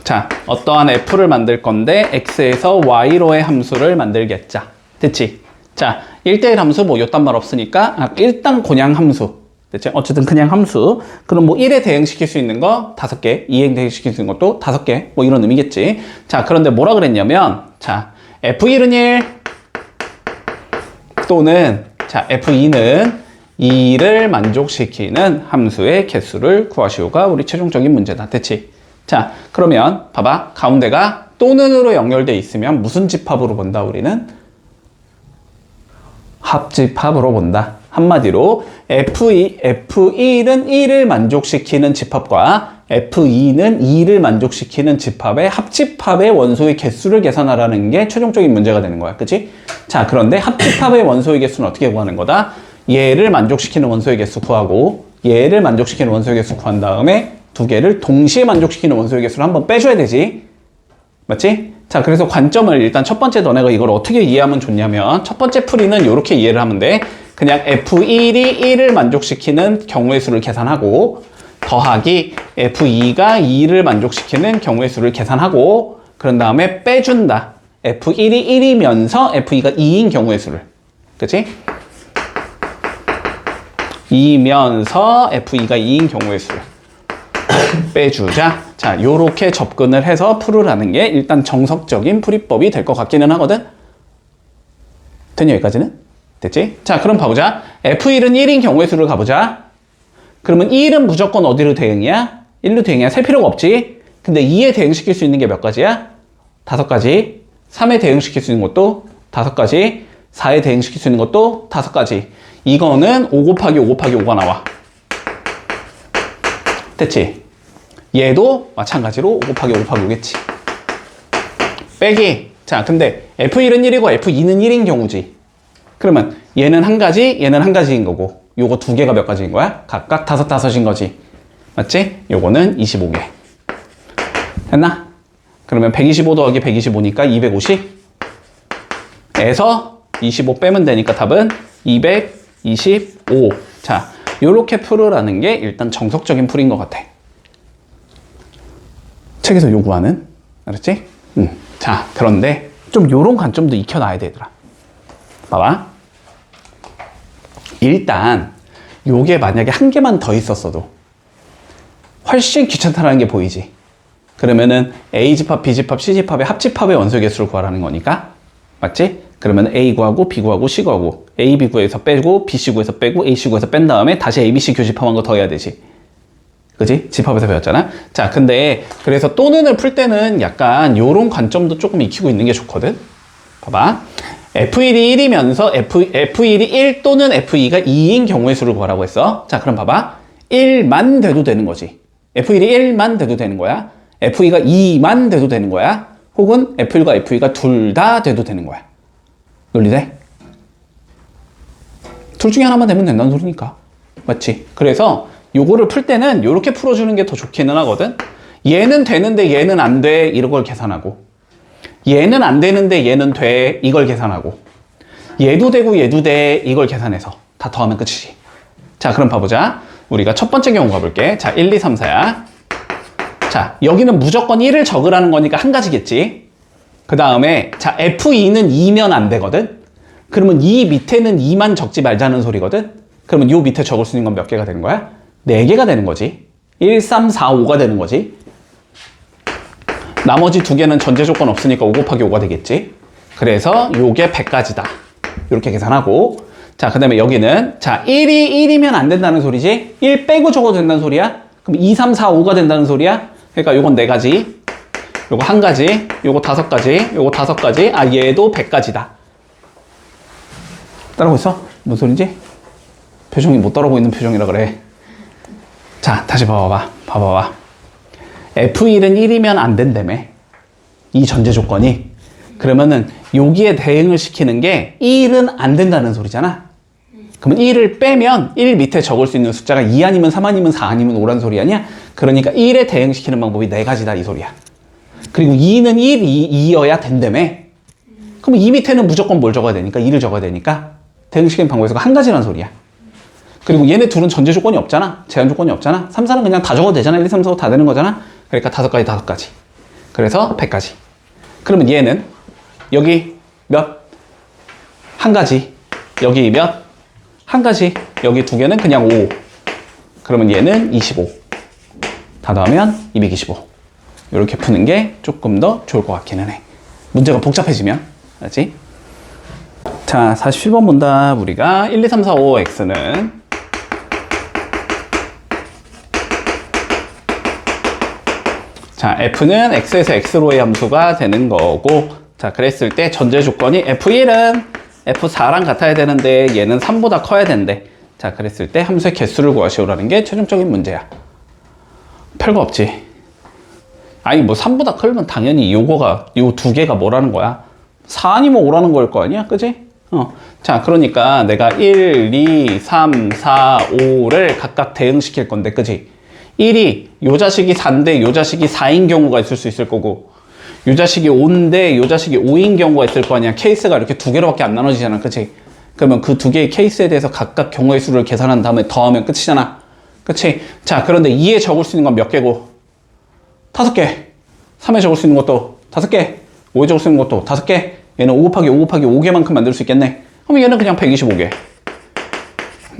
자, 어떠한 f를 만들 건데 x에서 y로의 함수를 만들겠자. 됐지? 자, 1대1 함수 뭐 요딴 말 없으니까 일단 그냥 함수. 됐지? 어쨌든 그냥 함수. 그럼 뭐 1에 대응시킬 수 있는 거 5개, 2에 대응시킬 수 있는 것도 5개. 뭐 이런 의미겠지. 자, 그런데 뭐라 그랬냐면, 자, f1은 1 또는 자, f2는 2를 만족시키는 함수의 개수를 구하시오가 우리 최종적인 문제다. 됐지? 자, 그러면 봐봐. 가운데가 또는으로 연결돼 있으면 무슨 집합으로 본다? 우리는 합집합으로 본다. 한마디로 F1은 1을 만족시키는 집합과 F2는 2를 만족시키는 집합의 합집합의 원소의 개수를 계산하라는 게 최종적인 문제가 되는 거야. 그치? 자, 그런데 합집합의 원소의 개수는 어떻게 구하는 거다? 얘를 만족시키는 원소의 개수 구하고 얘를 만족시키는 원소의 개수 구한 다음에 두 개를 동시에 만족시키는 원소의 개수를 한번 빼줘야 되지. 맞지? 자, 그래서 관점을 일단 첫 번째 너네가 이걸 어떻게 이해하면 좋냐면 첫 번째 풀이는 이렇게 이해를 하면 돼. 그냥 F1이 1을 만족시키는 경우의 수를 계산하고 더하기 F2가 2를 만족시키는 경우의 수를 계산하고 그런 다음에 빼준다. F1이 1이면서 F2가 2인 경우의 수를. 그치? 2면서 F2가 2인 경우의 수를 빼주자. 자, 요렇게 접근을 해서 풀으라는 게 일단 정석적인 풀이법이 될 것 같기는 하거든. 됐니? 여기까지는? 됐지? 자, 그럼 봐보자. F1은 1인 경우의 수를 가보자. 그러면 1은 무조건 어디로 대응이야? 1로 대응이야. 셀 필요가 없지. 근데 2에 대응시킬 수 있는 게 몇 가지야? 5가지. 3에 대응시킬 수 있는 것도 5가지. 4에 대응시킬 수 있는 것도 5가지. 이거는 5 곱하기 5 곱하기 5가 나와. 됐지? 얘도 마찬가지로 5 곱하기 5 곱하기 5겠지. 빼기. 자, 근데 F1은 1이고 F2는 1인 경우지. 그러면 얘는 한 가지, 얘는 한 가지인 거고 요거 두 개가 몇 가지인 거야? 각각 5인 거지. 맞지? 요거는 25개. 됐나? 그러면 125 더하기 125니까 250 에서 25 빼면 되니까 답은 225. 자, 요렇게 풀으라는 게 일단 정석적인 풀인 것 같아. 책에서 요구하는. 알았지? 자, 그런데 좀 요런 관점도 익혀놔야 되더라. 봐봐. 일단 요게 만약에 한 개만 더 있었어도 훨씬 귀찮다라는 게 보이지. 그러면은 A집합, B집합, C집합의 합집합의 원소의 개수를 구하라는 거니까. 맞지? 그러면 A 구하고 B 구하고 C 구하고 A, B 구에서 빼고 B, C 구에서 빼고 A, C 구에서 뺀 다음에 다시 A, B, C 교집합한 거 더해야 되지. 그지? 집합에서 배웠잖아. 자, 근데 그래서 또는을 풀 때는 약간 요런 관점도 조금 익히고 있는 게 좋거든. 봐봐. F1이 1이면서 F1이 1 또는 F2가 2인 경우의 수를 구하라고 했어. 자, 그럼 봐봐. 1만 돼도 되는 거지. F1이 1만 돼도 되는 거야. F2가 2만 돼도 되는 거야. 혹은 F1과 F2가 둘 다 돼도 되는 거야. 논리돼? 둘 중에 하나만 되면 된다는 소리니까. 맞지? 그래서 요거를 풀 때는 요렇게 풀어주는 게 더 좋기는 하거든. 얘는 되는데 얘는 안 돼. 이런 걸 계산하고, 얘는 안 되는데 얘는 돼. 이걸 계산하고, 얘도 되고 얘도 돼. 이걸 계산해서 다 더하면 끝이지. 자, 그럼 봐보자. 우리가 첫 번째 경우 가볼게. 자, 1, 2, 3, 4야. 자, 여기는 무조건 1을 적으라는 거니까 한 가지겠지. 그 다음에 자, F2는 2면 안 되거든. 그러면 이 밑에는 2만 적지 말자는 소리거든. 그러면 요 밑에 적을 수 있는 건 몇 개가 되는 거야? 4개가 되는 거지. 1, 3, 4, 5가 되는 거지. 나머지 두 개는 전제 조건 없으니까 5 곱하기 5가 되겠지. 그래서 요게 100가지다. 이렇게 계산하고, 자, 그 다음에 여기는 자, 1이 1이면 안 된다는 소리지. 1 빼고 적어도 된다는 소리야. 그럼 2, 3, 4, 5가 된다는 소리야. 그러니까 요건 4가지, 요거 1가지, 요거 5가지, 요거 5가지. 아, 얘도 100가지다. 따라오고 있어? 무슨 소린지? 표정이 못 따라오고 있는 표정이라 그래. 자, 다시 봐봐봐. F1은 1이면 안 된다며. 이 전제 조건이. 그러면은 여기에 대응을 시키는 게 1은 안 된다는 소리잖아. 그러면 1을 빼면 1 밑에 적을 수 있는 숫자가 2 아니면 3 아니면 4 아니면 5란 소리 아니야? 그러니까 1에 대응시키는 방법이 4가지다 이 소리야. 그리고 2는 1, 2여야 된다며. 그럼 2 밑에는 무조건 뭘 적어야 되니까? 2를 적어야 되니까 대응시키는 방법에서 한 가지란 소리야. 그리고 얘네 둘은 전제 조건이 없잖아. 제한 조건이 없잖아. 3, 4는 그냥 다 적어도 되잖아. 1, 2, 3, 4, 5 다 되는 거잖아. 그러니까 5가지. 그래서 100가지. 그러면 얘는 여기 몇? 1가지. 여기 몇? 1가지. 여기 2개는 그냥 5. 그러면 얘는 25. 다 더하면 225. 이렇게 푸는 게 조금 더 좋을 것 같기는 해. 문제가 복잡해지면. 알지? 자, 47번 본다. 우리가 1, 2, 3, 4, 5, x는 자, f는 x에서 x로의 함수가 되는 거고, 자, 그랬을 때 전제 조건이 f1은 f4랑 같아야 되는데 얘는 3보다 커야 된대. 자, 그랬을 때 함수의 개수를 구하시오라는 게 최종적인 문제야. 별거 없지. 아니, 뭐 3보다 크면 당연히 요거 2개가 뭐라는 거야? 4 아니면 5라는 걸 거 아니야? 그지? 자, 그러니까 내가 1, 2, 3, 4, 5를 각각 대응시킬 건데, 그지? 1이 요 자식이 4인데 요 자식이 4인 경우가 있을 수 있을 거고, 요 자식이 5인데 요 자식이 5인 경우가 있을 거 아니야. 케이스가 이렇게 2개로밖에 안 나눠지잖아. 그치? 그러면 그 2개의 케이스에 대해서 각각 경우의 수를 계산한 다음에 더하면 끝이잖아. 그치? 자, 그런데 2에 적을 수 있는 건 몇 개고? 5개. 3에 적을 수 있는 것도 5개. 5에 적을 수 있는 것도 5개. 얘는 5 곱하기 5 곱하기 5개만큼 만들 수 있겠네. 그럼 얘는 그냥 125개.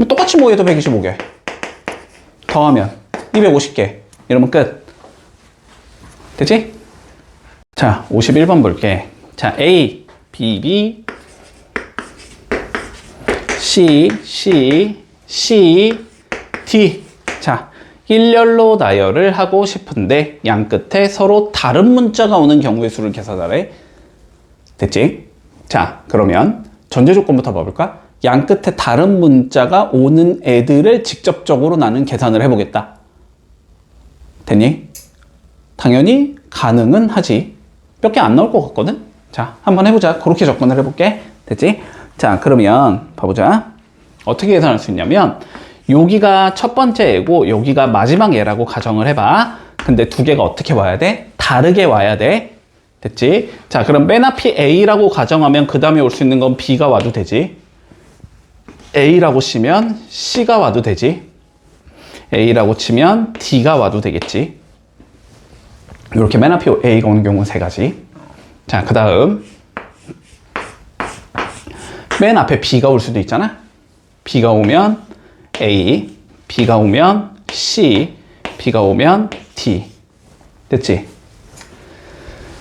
똑같이 뭐 얘도 125개. 더하면 250개. 이러면 끝. 됐지? 자, 51번 볼게. 자, A, B, B, C, C, C, D. 자, 일렬로 나열을 하고 싶은데 양 끝에 서로 다른 문자가 오는 경우의 수를 계산하래. 됐지? 자, 그러면 전제 조건부터 봐볼까? 양 끝에 다른 문자가 오는 애들을 직접적으로 나는 계산을 해보겠다. 됐니? 당연히 가능은 하지. 몇 개 안 나올 것 같거든? 자, 한번 해보자. 그렇게 접근을 해볼게. 됐지? 자, 그러면 봐보자. 어떻게 계산할 수 있냐면 여기가 첫 번째 애고 여기가 마지막 애라고 가정을 해봐. 근데 두 개가 어떻게 와야 돼? 다르게 와야 돼. 됐지? 자, 그럼 맨 앞이 A라고 가정하면 그 다음에 올 수 있는 건 B가 와도 되지. A라고 치면 C가 와도 되지. A라고 치면 D가 와도 되겠지. 이렇게 맨 앞에 A가 오는 경우는 3가지. 자, 그 다음 맨 앞에 B가 올 수도 있잖아. B가 오면 A, B가 오면 C, B가 오면 D. 됐지?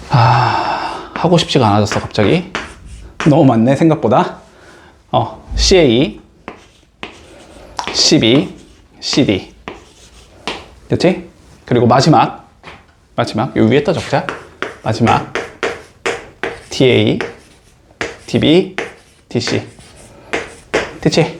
하고 싶지가 않아졌어 갑자기. 너무 많네 생각보다. CA, CB, CD. 됐지? 그리고 마지막 요 위에다 적자. 마지막 DA, DB, DC. 됐지?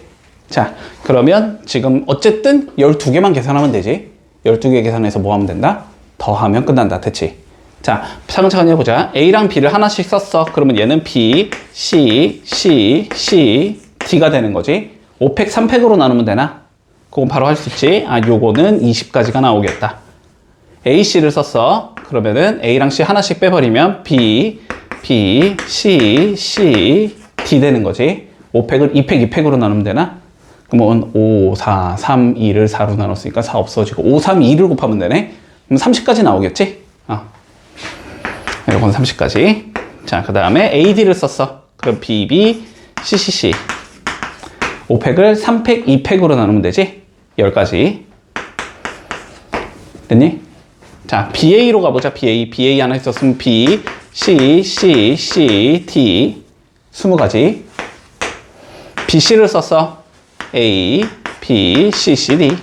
자, 그러면 지금 어쨌든 12개만 계산하면 되지. 12개 계산해서 뭐 하면 된다? 더하면 끝난다. 됐지? 자, 차근차근 해보자. A랑 B를 하나씩 썼어. 그러면 얘는 B, C, C, C, D가 되는 거지. 5팩 3팩으로 나누면 되나? 그건 바로 할 수 있지. 아, 요거는 20까지가 나오겠다. A, C를 썼어. 그러면은 A랑 C 하나씩 빼버리면 B, B, C, C, D 되는 거지. 5팩을 2팩, 2팩으로 나누면 되나? 그러면 5, 4, 3, 2를 4로 나눴으니까 4 없어지고 5, 3, 2를 곱하면 되네? 그럼 30까지 나오겠지? 이건 30까지. 자, 그 다음에 AD를 썼어. 그럼 BB, CCC. 5팩을 3팩, 2팩으로 나누면 되지? 10가지. 됐니? 자, BA로 가보자. BA 하나 있었으면 B, C, C, C, D. 20가지. BC를 썼어. A, B, C, C, D.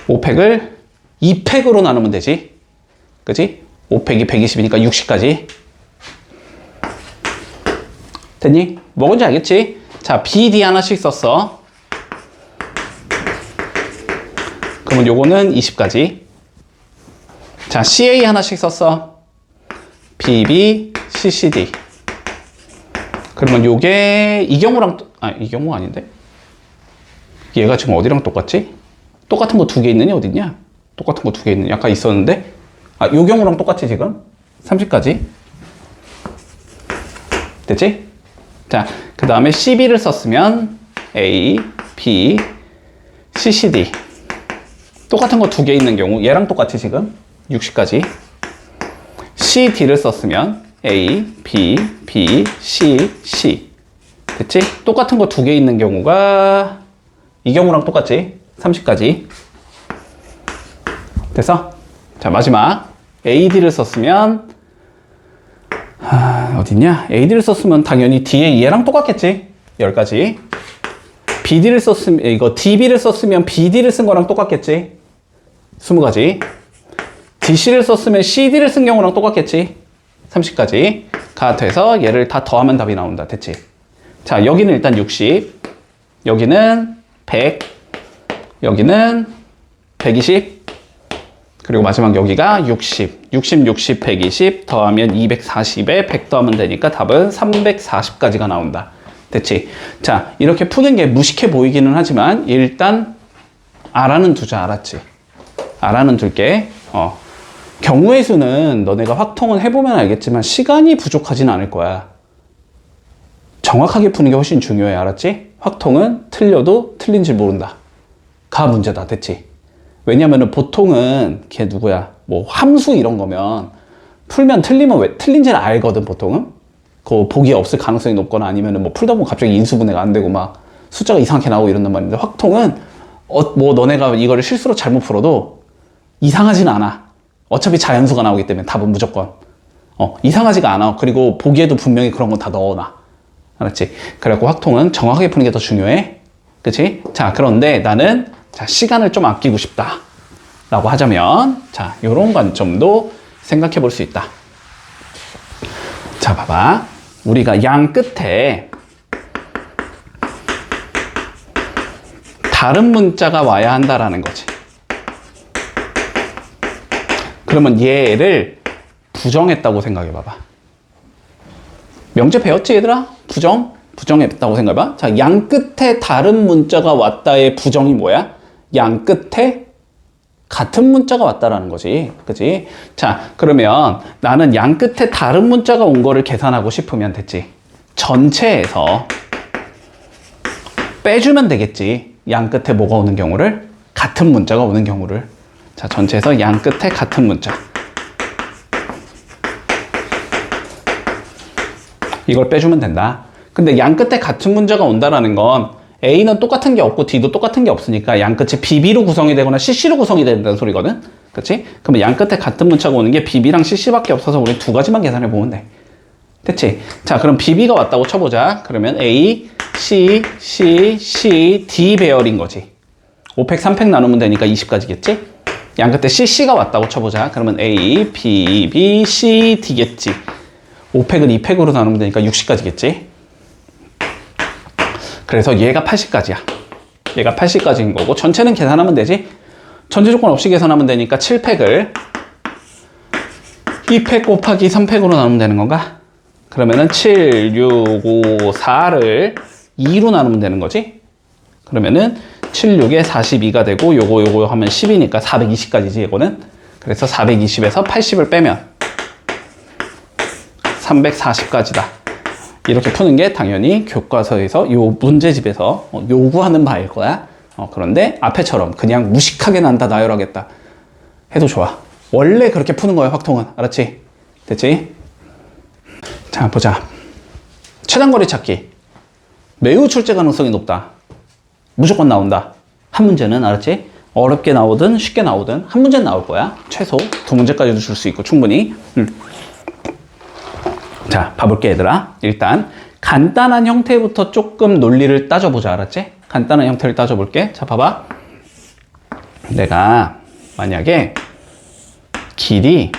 5팩을 2팩으로 나누면 되지. 그치? 5팩이 120이니까 60까지. 됐니? 뭔지 알겠지? 자, BD 하나씩 썼어. 그러면 요거는 20까지. 자, CA 하나씩 썼어. BB, CCD. 그러면 요게 이 경우랑, 이 경우 아닌데? 얘가 지금 어디랑 똑같지? 똑같은 거 2개 있느냐? 어딨냐? 똑같은 거 2개 있느냐? 아까 있었는데? 요 경우랑 똑같지, 지금? 30까지. 됐지? 자, 그 다음에 CB를 썼으면 A, B, CCD. 똑같은 거 2개 있는 경우, 얘랑 똑같이 지금 60까지. CD를 썼으면 A, B, B, C, C. 됐지? 똑같은 거 2개 있는 경우가 이 경우랑 똑같지? 30까지. 됐어? 자, 마지막. AD를 썼으면, 어딨냐? AD를 썼으면 당연히 뒤에 얘랑 똑같겠지? 10가지. BD를 썼으면, 이거 DB를 썼으면 BD를 쓴 거랑 똑같겠지? 20가지. DC를 썼으면 CD를 쓴 경우랑 똑같겠지? 30가지. 가 돼서 얘를 다 더하면 답이 나온다. 됐지? 자, 여기는 일단 60. 여기는 100. 여기는 120. 그리고 마지막 여기가 60. 60, 60, 120 더하면 240에 100 더하면 되니까 답은 340까지가 나온다. 됐지? 자, 이렇게 푸는 게 무식해 보이기는 하지만 일단 알아는 두자. 알았지? 알아는 둘게. 경우의 수는 너네가 확통은 해보면 알겠지만 시간이 부족하진 않을 거야. 정확하게 푸는 게 훨씬 중요해. 알았지? 확통은 틀려도 틀린지 모른다. 가 문제다. 됐지? 왜냐면은 보통은 걔 누구야? 뭐 함수 이런 거면 풀면 틀리면 왜 틀린지는 알거든. 보통은 그 보기에 없을 가능성이 높거나 아니면은 뭐 풀다 보면 갑자기 인수분해가 안 되고 막 숫자가 이상하게 나오고 이런단 말인데, 확통은 뭐 너네가 이거를 실수로 잘못 풀어도 이상하진 않아. 어차피 자연수가 나오기 때문에 답은 무조건 이상하지가 않아. 그리고 보기에도 분명히 그런 건 다 넣어놔. 알았지? 그래갖고 확통은 정확하게 푸는 게 더 중요해. 그치? 자, 그런데 나는 시간을 좀 아끼고 싶다 라고 하자면, 자, 요런 관점도 생각해 볼 수 있다. 자, 봐봐. 우리가 양 끝에 다른 문자가 와야 한다라는 거지. 그러면 얘를 부정했다고 생각해 봐봐. 명제 배웠지, 얘들아? 부정했다고 생각해 봐. 자, 양 끝에 다른 문자가 왔다의 부정이 뭐야? 양 끝에 같은 문자가 왔다라는 거지. 그치? 자, 그러면 나는 양 끝에 다른 문자가 온 거를 계산하고 싶으면 됐지. 전체에서 빼주면 되겠지. 양 끝에 뭐가 오는 경우를? 같은 문자가 오는 경우를. 자, 전체에서 양 끝에 같은 문자. 이걸 빼주면 된다. 근데 양 끝에 같은 문자가 온다라는 건 A는 똑같은 게 없고 D도 똑같은 게 없으니까 양 끝이 BB로 구성이 되거나 CC로 구성이 된다는 소리거든? 그치? 그러면 양 끝에 같은 문자가 오는 게 BB랑 CC밖에 없어서 우리 2가지만 계산해 보면 돼. 됐지? 자, 그럼 BB가 왔다고 쳐보자. 그러면 A, C, C, C, D 배열인 거지. 5팩, 3팩 나누면 되니까 20가지겠지? 양 끝에 CC가 왔다고 쳐보자. 그러면 A, B, B, C, D겠지. 5팩을 2팩으로 나누면 되니까 60가지겠지? 그래서 얘가 80가지야. 얘가 80가지인 거고, 전체는 계산하면 되지? 전체 조건 없이 계산하면 되니까 7팩을 2팩 곱하기 3팩으로 나누면 되는 건가? 그러면은 7, 6, 5, 4를 2로 나누면 되는 거지? 그러면은 7, 6에 42가 되고 요거 하면 10이니까 420까지지 이거는. 그래서 420에서 80을 빼면 340까지다. 이렇게 푸는 게 당연히 교과서에서 요 문제집에서 요구하는 바일 거야. 그런데 앞에처럼 그냥 무식하게 난다, 나열하겠다 해도 좋아. 원래 그렇게 푸는 거야, 확통은. 알았지? 됐지? 자, 보자. 최단거리 찾기. 매우 출제 가능성이 높다. 무조건 나온다. 한 문제는, 알았지? 어렵게 나오든 쉽게 나오든 한 문제는 나올 거야. 최소 2문제까지도 줄 수 있고 충분히. 자, 봐볼게 얘들아. 일단 간단한 형태부터 조금 논리를 따져보자. 알았지? 간단한 형태를 따져볼게. 자, 봐봐. 내가 만약에 길이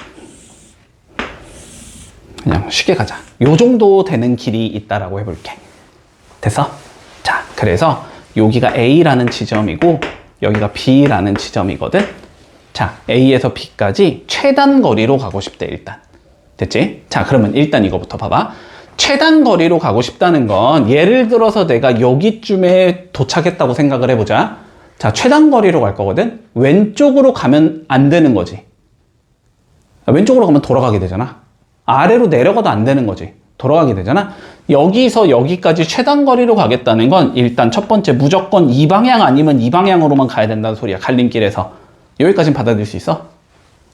그냥 쉽게 가자. 요 정도 되는 길이 있다라고 해볼게. 됐어? 자, 그래서 여기가 A라는 지점이고 여기가 B라는 지점이거든. 자, A에서 B까지 최단 거리로 가고 싶대, 일단. 됐지? 자, 그러면 일단 이거부터 봐봐. 최단 거리로 가고 싶다는 건 예를 들어서 내가 여기쯤에 도착했다고 생각을 해보자. 자, 최단 거리로 갈 거거든. 왼쪽으로 가면 안 되는 거지. 왼쪽으로 가면 돌아가게 되잖아. 아래로 내려가도 안 되는 거지. 돌아가게 되잖아. 여기서 여기까지 최단 거리로 가겠다는 건 일단 첫 번째 무조건 이 방향 아니면 이 방향으로만 가야 된다는 소리야. 갈림길에서. 여기까지는 받아들일 수 있어?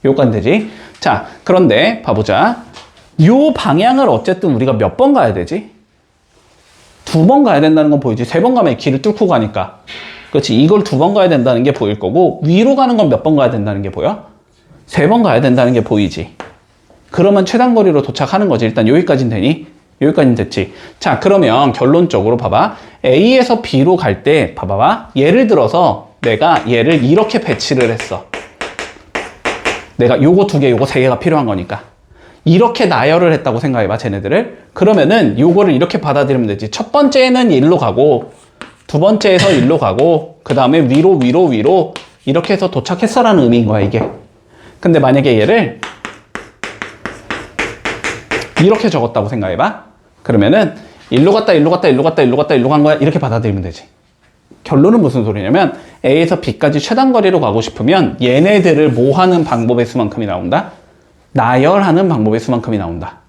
여기까지 되지? 자, 그런데 봐보자. 요 방향을 어쨌든 우리가 몇 번 가야 되지? 2번 가야 된다는 건 보이지? 3번 가면 길을 뚫고 가니까. 그렇지? 이걸 2번 가야 된다는 게 보일 거고 위로 가는 건 몇 번 가야 된다는 게 보여? 3번 가야 된다는 게 보이지? 그러면 최단 거리로 도착하는 거지. 일단 여기까지는 되니? 여기까지는 됐지. 자, 그러면 결론적으로 봐봐. A에서 B로 갈 때 봐봐. 예를 들어서 내가 얘를 이렇게 배치를 했어. 내가 요거 2개, 요거 3개가 필요한 거니까. 이렇게 나열을 했다고 생각해봐, 쟤네들을. 그러면은 요거를 이렇게 받아들이면 되지. 첫 번째는 일로 가고, 두 번째에서 일로 가고, 그 다음에 위로 이렇게 해서 도착했어라는 의미인 거야, 이게. 근데 만약에 얘를 이렇게 적었다고 생각해봐. 그러면은 일로 갔다 간 거야. 이렇게 받아들이면 되지. 결론은 무슨 소리냐면 A에서 B까지 최단 거리로 가고 싶으면 얘네들을 뭐 하는 방법의 수만큼이 나온다? 나열하는 방법의 수만큼이 나온다.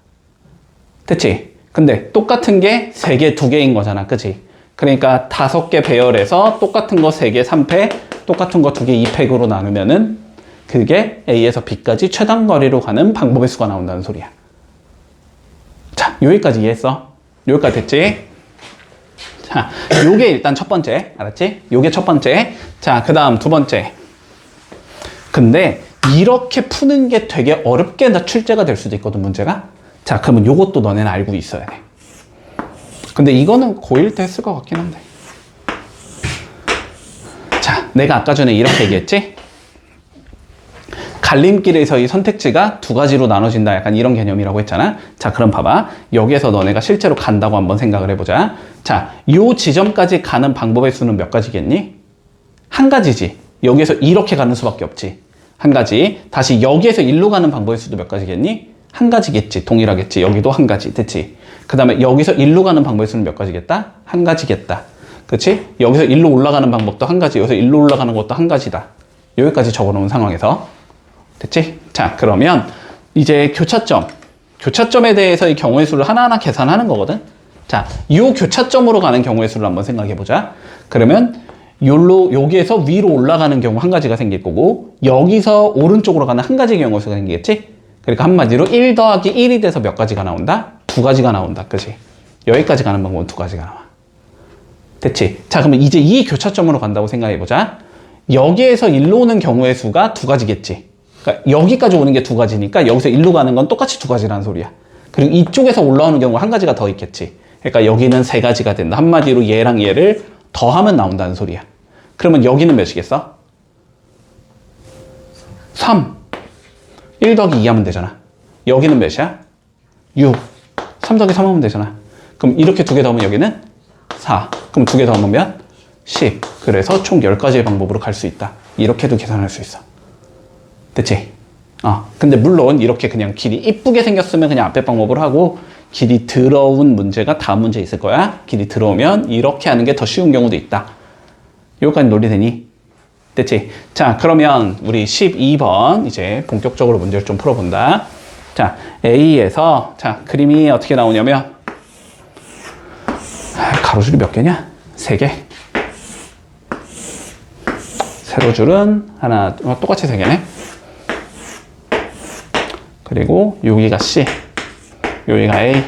됐지? 근데 똑같은 게 3개, 2개인 거잖아. 그치? 그러니까 5개 배열해서 똑같은 거 3개 3패, 똑같은 거 2개 2팩으로 나누면은 그게 A에서 B까지 최단 거리로 가는 방법의 수가 나온다는 소리야. 자, 여기까지 이해했어? 여기까지 됐지? 자, 요게 일단 첫 번째. 알았지? 요게 첫 번째. 자, 그 다음 2번째. 근데 이렇게 푸는 게 되게 어렵게 출제가 될 수도 있거든, 문제가. 자, 그러면 요것도 너네는 알고 있어야 돼. 근데 이거는 고1 때 했을 것 같긴 한데. 자, 내가 아까 전에 이렇게 얘기했지? 갈림길에서의 선택지가 2가지로 나눠진다. 약간 이런 개념이라고 했잖아. 자, 그럼 봐봐. 여기에서 너네가 실제로 간다고 한번 생각을 해보자. 자, 요 지점까지 가는 방법의 수는 몇 가지겠니? 한 가지지. 여기에서 이렇게 가는 수밖에 없지. 한 가지. 다시 여기에서 일로 가는 방법의 수도 몇 가지겠니? 한 가지겠지. 동일하겠지. 여기도 한 가지. 됐지? 그 다음에 여기서 일로 가는 방법의 수는 몇 가지겠다? 한 가지겠다. 그렇지? 여기서 일로 올라가는 방법도 한 가지. 여기서 일로 올라가는 것도 한 가지다. 여기까지 적어놓은 상황에서. 됐지? 자, 그러면 이제 교차점에 대해서의 경우의 수를 하나하나 계산하는 거거든. 자, 이 교차점으로 가는 경우의 수를 한번 생각해 보자. 그러면 여기에서 위로 올라가는 경우 한 가지가 생길 거고 여기서 오른쪽으로 가는 한 가지 경우의 수가 생기겠지? 그러니까 한마디로 1 더하기 1이 돼서 몇 가지가 나온다? 2가지가 나온다. 그치? 여기까지 가는 방법은 2가지가 나와. 됐지? 자, 그러면 이제 이 교차점으로 간다고 생각해 보자. 여기에서 일로 오는 경우의 수가 2가지겠지? 그러니까 여기까지 오는 게 2가지니까 여기서 일로 가는 건 똑같이 2가지라는 소리야. 그리고 이쪽에서 올라오는 경우가 한 가지가 더 있겠지. 그러니까 여기는 3가지가 된다. 한마디로 얘랑 얘를 더하면 나온다는 소리야. 그러면 여기는 몇이겠어? 3. 1 더하기 2 하면 되잖아. 여기는 몇이야? 6. 3 더하기 3 하면 되잖아. 그럼 이렇게 2개 더하면 여기는 4. 그럼 2개 더하면 몇? 10. 그래서 총 10가지의 방법으로 갈 수 있다. 이렇게도 계산할 수 있어. 됐지? 근데 물론 이렇게 그냥 길이 이쁘게 생겼으면 그냥 앞에 방법을 하고 길이 더러운 문제가 다음 문제에 있을 거야. 길이 더러우면 이렇게 하는 게 더 쉬운 경우도 있다. 여기까지 논리 되니? 됐지? 자, 그러면 우리 12번 이제 본격적으로 문제를 좀 풀어본다. 자, A에서 자, 그림이 어떻게 나오냐면 가로줄이 몇 개냐? 3개. 세로줄은 하나, 똑같이 3개네. 그리고 여기가 C, 여기가 A,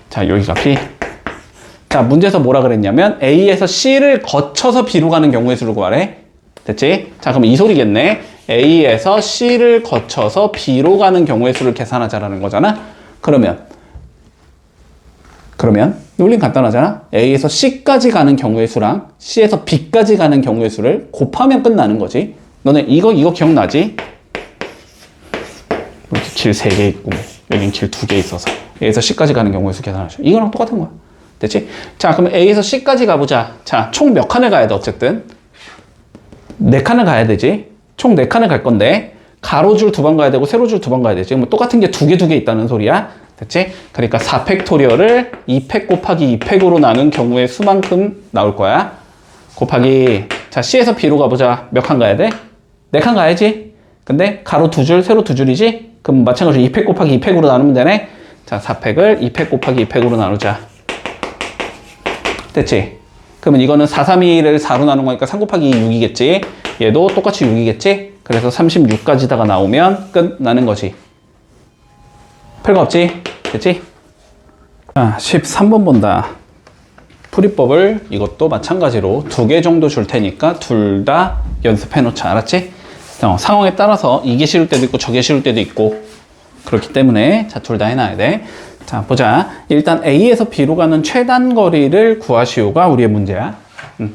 자, 여기가 B. 자, 문제에서 뭐라 그랬냐면 A에서 C를 거쳐서 B로 가는 경우의 수를 구하래. 됐지? 자, 그럼 이 소리겠네. A에서 C를 거쳐서 B로 가는 경우의 수를 계산하자라는 거잖아. 그러면 논리는 간단하잖아. A에서 C까지 가는 경우의 수랑 C에서 B까지 가는 경우의 수를 곱하면 끝나는 거지. 너네 이거 기억나지? 이렇게 길 3개 있고 여긴 길 2개 있어서 A에서 C까지 가는 경우의 수 계산하죠. 이거랑 똑같은 거야. 됐지? 자, 그럼 A에서 C까지 가보자. 자, 총 몇 칸을 가야 돼? 어쨌든 4칸을 가야 되지. 총 4칸을 갈 건데 가로줄 2번 가야 되고 세로줄 2번 가야 되지. 뭐 똑같은 게 2개 있다는 소리야. 됐지? 그러니까 4팩토리얼을 2팩 곱하기 2팩으로 나눈 경우의 수만큼 나올 거야. 곱하기 자, C에서 B로 가보자. 몇 칸 가야 돼? 4칸 가야지. 근데 가로 2줄, 세로 2줄이지? 그럼 마찬가지로 2팩 곱하기 2팩으로 나누면 되네. 자, 4팩을 2팩 곱하기 2팩으로 나누자. 됐지? 그러면 이거는 4, 3, 2를 4로 나눈 거니까 3 곱하기 2, 6이겠지? 얘도 똑같이 6이겠지? 그래서 36까지다가 나오면 끝나는 거지. 별거 없지? 됐지? 자, 13번 본다. 풀이법을 이것도 마찬가지로 2개 정도 줄 테니까 둘 다 연습해 놓자. 알았지? 상황에 따라서 이게 쉬울 때도 있고 저게 쉬울 때도 있고 그렇기 때문에 자, 둘 다 해놔야 돼. 자, 보자. 일단 A에서 B로 가는 최단 거리를 구하시오가 우리의 문제야.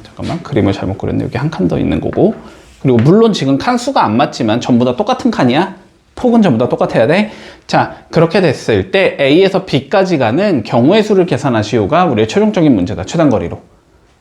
잠깐만, 그림을 잘못 그렸네. 여기 한 칸 더 있는 거고. 그리고 물론 지금 칸 수가 안 맞지만 전부 다 똑같은 칸이야. 폭은 전부 다 똑같아야 돼. 자, 그렇게 됐을 때 A에서 B까지 가는 경우의 수를 계산하시오가 우리의 최종적인 문제다. 최단 거리로.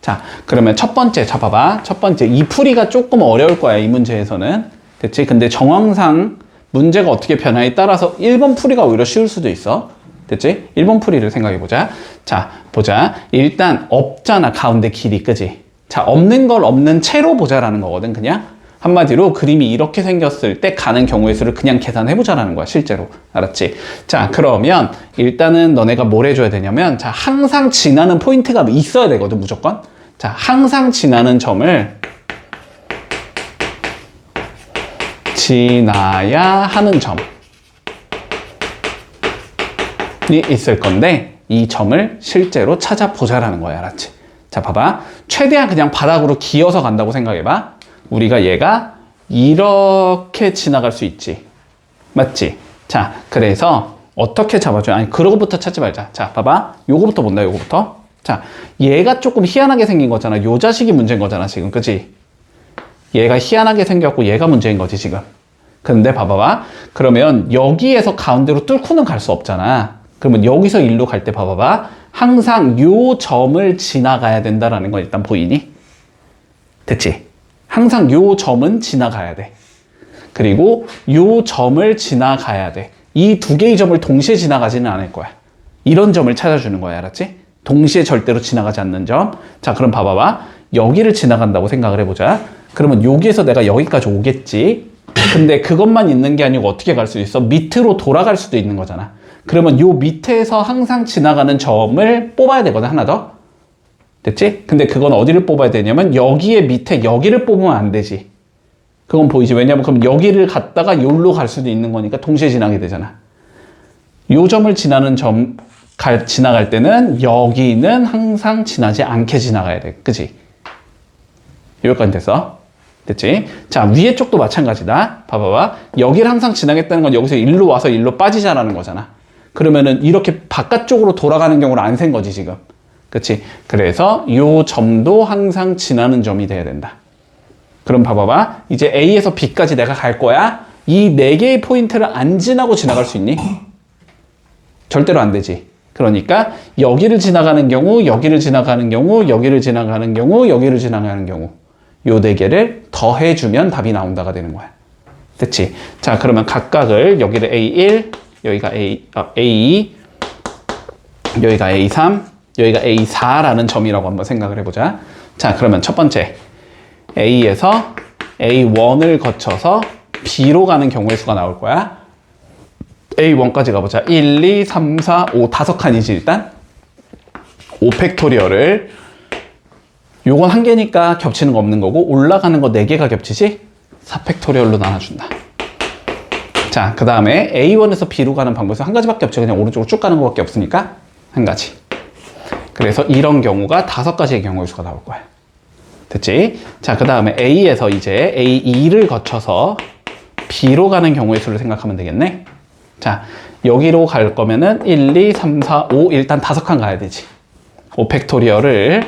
자, 그러면 첫 번째, 자, 봐봐. 첫 번째, 이 풀이가 조금 어려울 거야. 이 문제에서는. 됐지? 근데 정황상 문제가 어떻게 변화에 따라서 1번 풀이가 오히려 쉬울 수도 있어. 됐지? 1번 풀이를 생각해보자. 자, 보자. 일단 없잖아. 가운데 길이. 그지? 자, 없는 걸 없는 채로 보자라는 거거든. 그냥. 한마디로 그림이 이렇게 생겼을 때 가는 경우의 수를 그냥 계산해보자라는 거야. 실제로. 알았지? 자, 그러면 일단은 너네가 뭘 해줘야 되냐면 자, 항상 지나는 포인트가 있어야 되거든. 무조건. 자, 항상 지나는 점을 지나야 하는 점이 있을 건데 이 점을 실제로 찾아보자라는 거야. 알았지? 자, 봐봐. 최대한 그냥 바닥으로 기어서 간다고 생각해봐. 우리가 얘가 이렇게 지나갈 수 있지. 맞지? 자, 그래서 어떻게 잡아줘요? 아니, 그러고부터 찾지 말자. 자, 봐봐. 요거부터 본다, 요거부터. 자, 얘가 조금 희한하게 생긴 거잖아. 요 자식이 문제인 거잖아, 지금. 그치? 얘가 희한하게 생겼고 얘가 문제인 거지, 지금. 근데 봐봐봐. 그러면 여기에서 가운데로 뚫고는 갈 수 없잖아. 그러면 여기서 일로 갈 때 봐봐봐. 항상 요 점을 지나가야 된다라는 거 일단 보이니? 됐지? 항상 요 점은 지나가야 돼. 그리고 요 점을 지나가야 돼. 이 2개의 점을 동시에 지나가지는 않을 거야. 이런 점을 찾아주는 거야. 알았지? 동시에 절대로 지나가지 않는 점. 자, 그럼 봐봐봐. 여기를 지나간다고 생각을 해보자. 그러면 여기에서 내가 여기까지 오겠지. 근데 그것만 있는 게 아니고 어떻게 갈 수 있어? 밑으로 돌아갈 수도 있는 거잖아. 그러면 요 밑에서 항상 지나가는 점을 뽑아야 되거든. 하나 더. 됐지? 근데 그건 어디를 뽑아야 되냐면 여기에 밑에 여기를 뽑으면 안 되지. 그건 보이지? 왜냐면 그럼 여기를 갔다가 여기로 갈 수도 있는 거니까 동시에 지나게 되잖아. 요 점을 지나갈 때는 여기는 항상 지나지 않게 지나가야 돼. 그치? 여기까지 됐어? 됐지? 자, 위에 쪽도 마찬가지다. 봐봐봐. 여기를 항상 지나겠다는 건 여기서 일로 와서 일로 빠지자라는 거잖아. 그러면은 이렇게 바깥쪽으로 돌아가는 경우를 안 센 거지, 지금. 그치? 그래서 요 점도 항상 지나는 점이 돼야 된다. 그럼 봐봐봐. 이제 A에서 B까지 내가 갈 거야. 이 4개의 포인트를 안 지나고 지나갈 수 있니? 절대로 안 되지. 그러니까 여기를 지나가는 경우, 여기를 지나가는 경우, 여기를 지나가는 경우, 여기를 지나가는 경우 요 4개를 더해주면 답이 나온다가 되는 거야. 됐지? 자, 그러면 각각을 여기를 A1, 여기가 A2, 여기가 A3, 여기가 A4라는 점이라고 한번 생각을 해보자. 자, 그러면 첫 번째. A에서 A1을 거쳐서 B로 가는 경우의 수가 나올 거야. A1까지 가보자. 1, 2, 3, 4, 5 다섯 칸이지 일단. 5팩토리얼을 요건 한 개니까 겹치는 거 없는 거고 올라가는 거 4개가 겹치지? 4팩토리얼로 나눠준다. 자, 그 다음에 A1에서 B로 가는 방법에서 한 가지밖에 없죠. 그냥 오른쪽으로 쭉 가는 것밖에 없으니까 한 가지. 그래서 이런 경우가 5가지의 경우의 수가 나올 거야. 됐지? 자, 그 다음에 A에서 이제 A2를 거쳐서 B로 가는 경우의 수를 생각하면 되겠네. 자, 여기로 갈 거면은 1, 2, 3, 4, 5 일단 5칸 가야 되지. 5팩토리얼을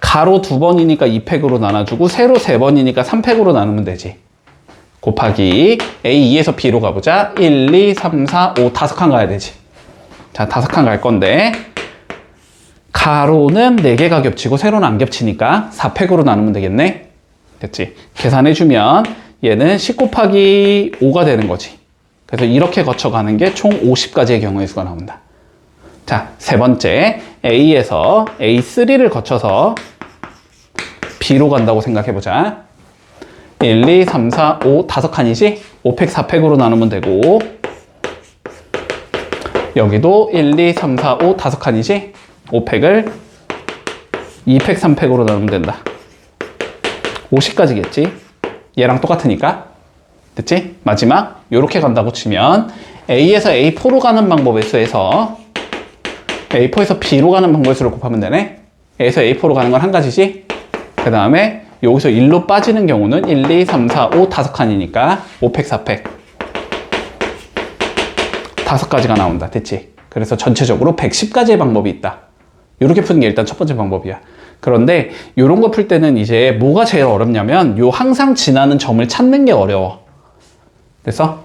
가로 2번이니까 2팩으로 나눠주고 세로 3번이니까 3팩으로 나누면 되지. 곱하기 A2에서 B로 가보자. 1, 2, 3, 4, 5 5칸 가야 되지. 자, 5칸 갈 건데 가로는 4개가 겹치고 세로는 안 겹치니까 4팩으로 나누면 되겠네. 됐지? 계산해주면 얘는 10 곱하기 5가 되는 거지. 그래서 이렇게 거쳐가는 게 총 50가지의 경우의 수가 나온다. 자, 세 번째 A에서 A3를 거쳐서 B로 간다고 생각해보자. 1, 2, 3, 4, 5 5칸이지? 5팩 4팩으로 나누면 되고 여기도 1, 2, 3, 4, 5 5칸이지? 5팩을 2팩 3팩으로 나누면 된다. 50가지겠지? 얘랑 똑같으니까. 됐지? 마지막 요렇게 간다고 치면 A에서 A4로 가는 방법의 수에서 A4에서 B로 가는 방법의 수를 곱하면 되네. A에서 A4로 가는 건 한 가지지. 그 다음에 여기서 1로 빠지는 경우는 1, 2, 3, 4, 5 5칸이니까 5팩 4팩 5가지가 나온다. 됐지? 그래서 전체적으로 110가지의 방법이 있다. 이렇게 푸는 게 일단 첫 번째 방법이야. 그런데 이런 거 풀 때는 이제 뭐가 제일 어렵냐면 요 항상 지나는 점을 찾는 게 어려워. 그래서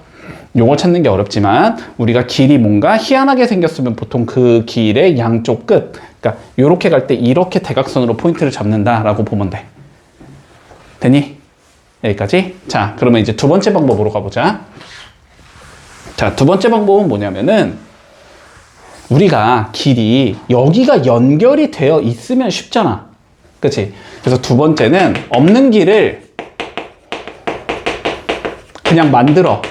요걸 찾는 게 어렵지만 우리가 길이 뭔가 희한하게 생겼으면 보통 그 길의 양쪽 끝, 그러니까 요렇게 갈 때 이렇게 대각선으로 포인트를 잡는다라고 보면 돼. 되니? 여기까지? 자, 그러면 이제 두 번째 방법으로 가보자. 자, 두 번째 방법은 뭐냐면은 우리가 길이 여기가 연결이 되어 있으면 쉽잖아. 그치? 그래서 두 번째는 없는 길을 그냥 만들어.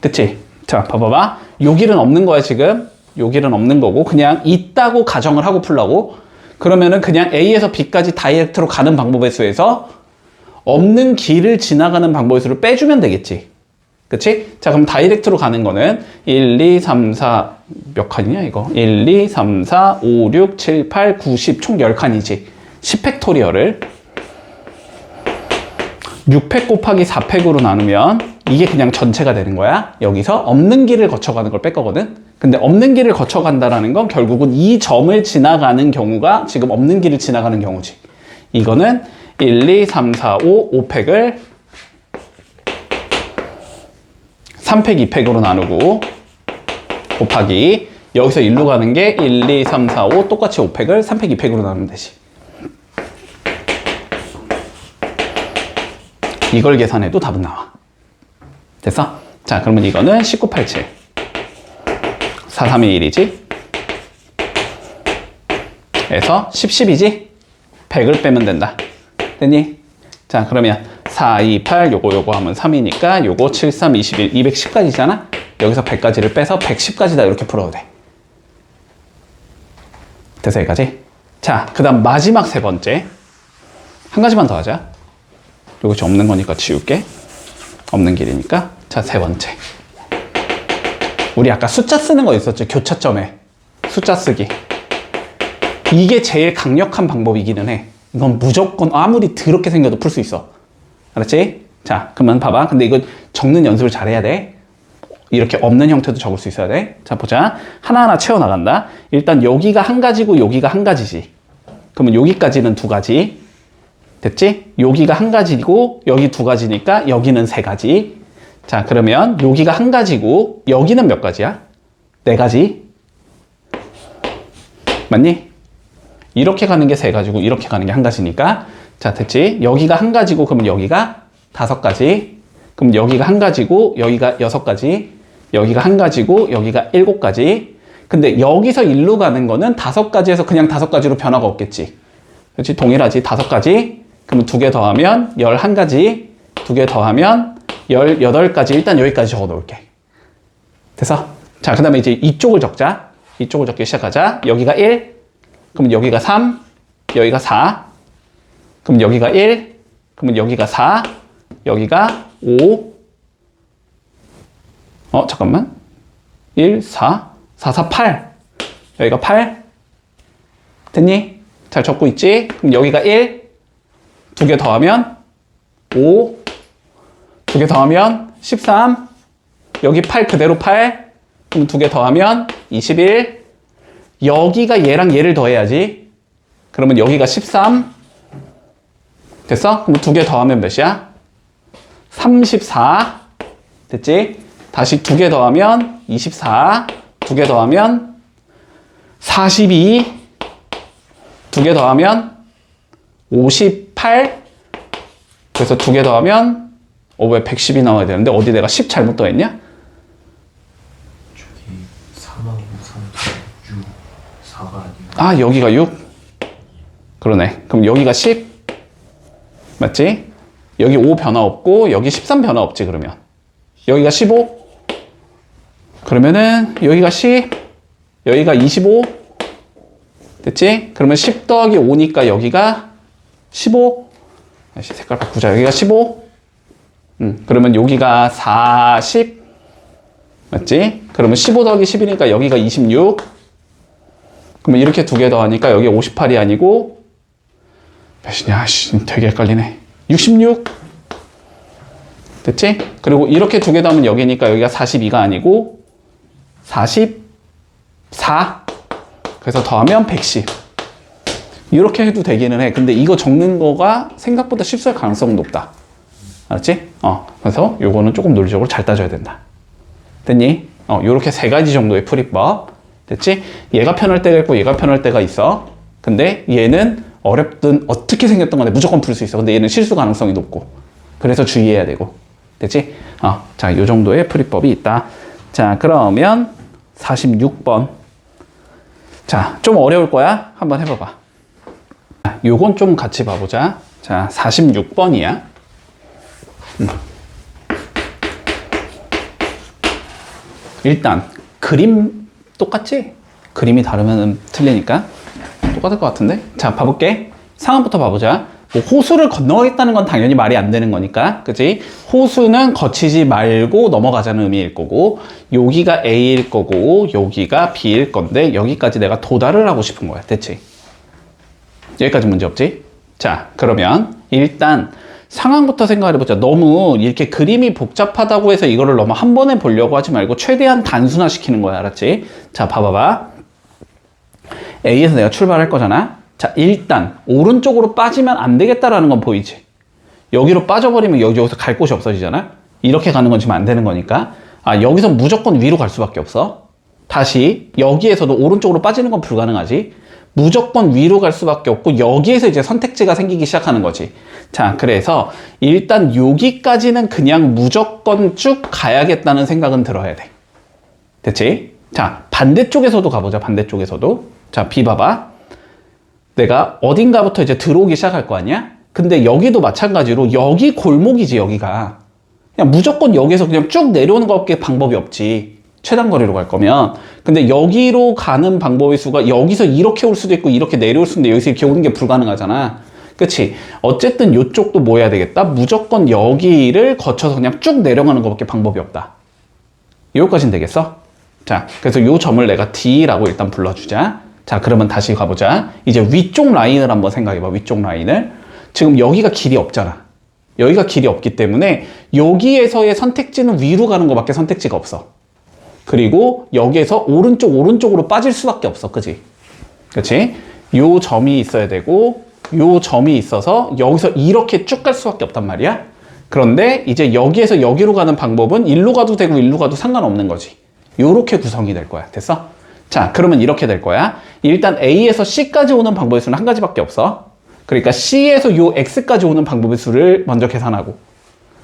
됐지? 자, 봐봐봐. 요 길은 없는 거야, 지금. 요 길은 없는 거고, 그냥 있다고 가정을 하고 풀라고. 그러면은 그냥 A에서 B까지 다이렉트로 가는 방법의 수에서 없는 길을 지나가는 방법의 수를 빼주면 되겠지. 그치? 자, 그럼 다이렉트로 가는 거는 1, 2, 3, 4, 몇 칸이냐, 이거? 1, 2, 3, 4, 5, 6, 7, 8, 9, 10, 총 10칸이지. 10팩토리얼을 6팩 곱하기 4팩으로 나누면 이게 그냥 전체가 되는 거야. 여기서 없는 길을 거쳐가는 걸 뺄 거거든. 근데 없는 길을 거쳐간다라는 건 결국은 이 점을 지나가는 경우가 지금 없는 길을 지나가는 경우지. 이거는 1, 2, 3, 4, 5, 5팩을 3팩, 2팩으로 나누고 곱하기 여기서 1로 가는 게 1, 2, 3, 4, 5 똑같이 5팩을 3팩, 2팩으로 나누면 되지. 이걸 계산해도 답은 나와. 됐어? 자, 그러면 이거는 19, 87 4, 3의 1이지 에서 10, 10이지 100을 빼면 된다. 됐니? 자, 그러면 4, 2, 8 요거 하면 3이니까 요거 7, 3, 21 210까지잖아. 여기서 100까지를 빼서 110까지다 이렇게 풀어도 돼. 됐어, 여기까지? 자, 그 다음 마지막 세 번째 한 가지만 더 하자. 이것이 없는 거니까 지울게. 없는 길이니까. 자, 세 번째. 우리 아까 숫자 쓰는 거 있었죠? 교차점에. 숫자 쓰기. 이게 제일 강력한 방법이기는 해. 이건 무조건 아무리 더럽게 생겨도 풀 수 있어. 알았지? 자, 그러면 봐봐. 근데 이거 적는 연습을 잘해야 돼. 이렇게 없는 형태도 적을 수 있어야 돼. 자, 보자. 하나하나 채워나간다. 일단 여기가 한 가지고 여기가 한 가지지. 그러면 여기까지는 두 가지. 됐지? 여기가 한 가지고 여기 두 가지니까 여기는 세 가지. 자, 그러면 여기가 한 가지고 여기는 몇 가지야? 네 가지. 맞니? 이렇게 가는 게 세 가지고 이렇게 가는 게 한 가지니까. 자, 됐지? 여기가 한 가지고 그러면 여기가 5가지. 그럼 여기가 한 가지고 여기가 6가지. 여기가 한 가지고 여기가 7가지. 근데 여기서 1로 가는 거는 5가지에서 그냥 5가지로 변화가 없겠지. 그렇지? 동일하지. 5가지. 그러면 2개 더하면 11가지. 2개 더하면 18가지. 일단 여기까지 적어 놓을게. 됐어? 자, 그 다음에 이제 이쪽을 적자. 이쪽을 적기 시작하자. 여기가 1. 그럼 여기가 3. 여기가 4. 그럼 여기가 1. 그러면 여기가 4. 여기가 5. 잠깐만. 1, 4. 4, 4, 8. 여기가 8. 됐니? 잘 적고 있지? 그럼 여기가 1. 2개 더하면 5. 2개 더하면 13. 여기 8 그대로 8. 그럼 2개 더하면 21. 여기가 얘랑 얘를 더해야지. 그러면 여기가 13. 됐어? 그럼 2개 더하면 몇이야? 34. 됐지? 다시 2개 더하면 24. 2개 더하면 42. 2개 더하면 58. 그래서 2개 더하면 왜 110이 나와야 되는데 어디 내가 10 잘못 더했냐? 저기 4만 6, 4가 아니야. 여기가 6? 그러네. 그럼 여기가 10? 맞지? 여기 5 변화 없고 여기 13 변화 없지 그러면. 여기가 15? 그러면은 여기가 10? 여기가 25? 됐지? 그러면 10 더하기 5니까 여기가 15? 다시 색깔 바꾸자. 여기가 15? 그러면 여기가 40? 맞지? 그러면 15 더하기 10이니까 여기가 26? 그러면 이렇게 2개 더하니까 여기 58이 아니고 몇이냐? 되게 헷갈리네. 66? 됐지? 그리고 이렇게 2개 더하면 여기니까 여기가 42가 아니고 44? 그래서 더하면 110. 이렇게 해도 되기는 해. 근데 이거 적는 거가 생각보다 실수할 가능성은 높다. 알았지? 그래서 요거는 조금 논리적으로 잘 따져야 된다. 됐니? 요렇게 3가지 정도의 풀이법. 됐지? 얘가 편할 때가 있고 얘가 편할 때가 있어. 근데 얘는 어렵든 어떻게 생겼던 간에 무조건 풀 수 있어. 근데 얘는 실수 가능성이 높고. 그래서 주의해야 되고. 됐지? 자, 요 정도의 풀이법이 있다. 자, 그러면 46번. 자, 좀 어려울 거야. 한번 해봐봐. 요건 좀 같이 봐보자. 자, 46번이야. 일단 그림 똑같지? 그림이 다르면 틀리니까 똑같을 것 같은데? 자, 봐볼게. 상황부터 봐보자. 뭐 호수를 건너가겠다는 건 당연히 말이 안 되는 거니까, 그치? 호수는 거치지 말고 넘어가자는 의미일 거고, 여기가 A일 거고, 여기가 B일 건데, 여기까지 내가 도달을 하고 싶은 거야. 됐지? 여기까지 문제 없지? 자, 그러면 일단 상황부터 생각을 해보자. 너무 이렇게 그림이 복잡하다고 해서 이거를 너무 한 번에 보려고 하지 말고 최대한 단순화 시키는 거야. 알았지? 자, 봐봐봐. A에서 내가 출발할 거잖아. 자, 일단 오른쪽으로 빠지면 안 되겠다라는 건 보이지? 여기로 빠져버리면 여기서 갈 곳이 없어지잖아. 이렇게 가는 건 지금 안 되는 거니까. 여기서 무조건 위로 갈 수밖에 없어. 다시 여기에서도 오른쪽으로 빠지는 건 불가능하지. 무조건 위로 갈 수밖에 없고 여기에서 이제 선택지가 생기기 시작하는 거지. 자, 그래서 일단 여기까지는 그냥 무조건 쭉 가야겠다는 생각은 들어야 돼. 됐지? 자, 반대쪽에서도 가보자. 반대쪽에서도. 자, B 봐봐. 내가 어딘가부터 이제 들어오기 시작할 거 아니야? 근데 여기도 마찬가지로 여기 골목이지, 여기가. 그냥 무조건 여기서 그냥 쭉 내려오는 것밖에 방법이 없지. 최단 거리로 갈 거면. 근데 여기로 가는 방법의 수가 여기서 이렇게 올 수도 있고 이렇게 내려올 수도 있는데 여기서 이렇게 오는 게 불가능하잖아. 그치? 어쨌든 이쪽도 뭐 해야 되겠다? 무조건 여기를 거쳐서 그냥 쭉 내려가는 것밖에 방법이 없다. 여기까지는 되겠어? 자, 그래서 이 점을 내가 D라고 일단 불러주자. 자, 그러면 다시 가보자. 이제 위쪽 라인을 한번 생각해봐. 위쪽 라인을. 지금 여기가 길이 없잖아. 여기가 길이 없기 때문에 여기에서의 선택지는 위로 가는 것밖에 선택지가 없어. 그리고 여기에서 오른쪽으로 빠질 수밖에 없어. 그치? 그치? 요 점이 있어야 되고 요 점이 있어서 여기서 이렇게 쭉 갈 수밖에 없단 말이야. 그런데 이제 여기에서 여기로 가는 방법은 일로 가도 되고 일로 가도 상관없는 거지. 요렇게 구성이 될 거야. 됐어? 자, 그러면 이렇게 될 거야. 일단 A에서 C까지 오는 방법의 수는 한 가지밖에 없어. 그러니까 C에서 요 X까지 오는 방법의 수를 먼저 계산하고,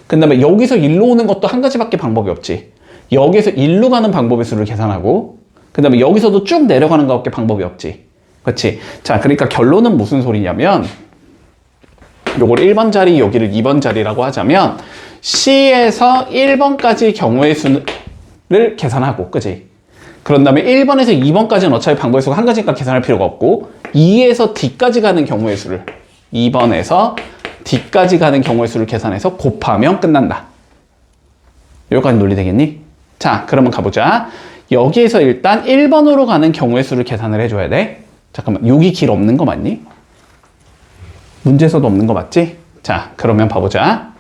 그 다음에 여기서 일로 오는 것도 한 가지밖에 방법이 없지. 여기에서 일로 가는 방법의 수를 계산하고, 그 다음에 여기서도 쭉 내려가는 것밖에 방법이 없지. 그렇지? 자, 그러니까 결론은 무슨 소리냐면 요걸 1번 자리, 여기를 2번 자리라고 하자면 C에서 1번까지 경우의 수를 계산하고, 그지? 그런 다음에 1번에서 2번까지는 어차피 방법의 수가 한 가지니까 계산할 필요가 없고 2에서 D까지 가는 경우의 수를 2번에서 D까지 가는 경우의 수를 계산해서 곱하면 끝난다. 여기까지 논리 되겠니? 자, 그러면 가보자. 여기에서 일단 1번으로 가는 경우의 수를 계산을 해줘야 돼. 잠깐만, 여기 길 없는 거 맞니? 문제에서도 없는 거 맞지? 자, 그러면 봐보자.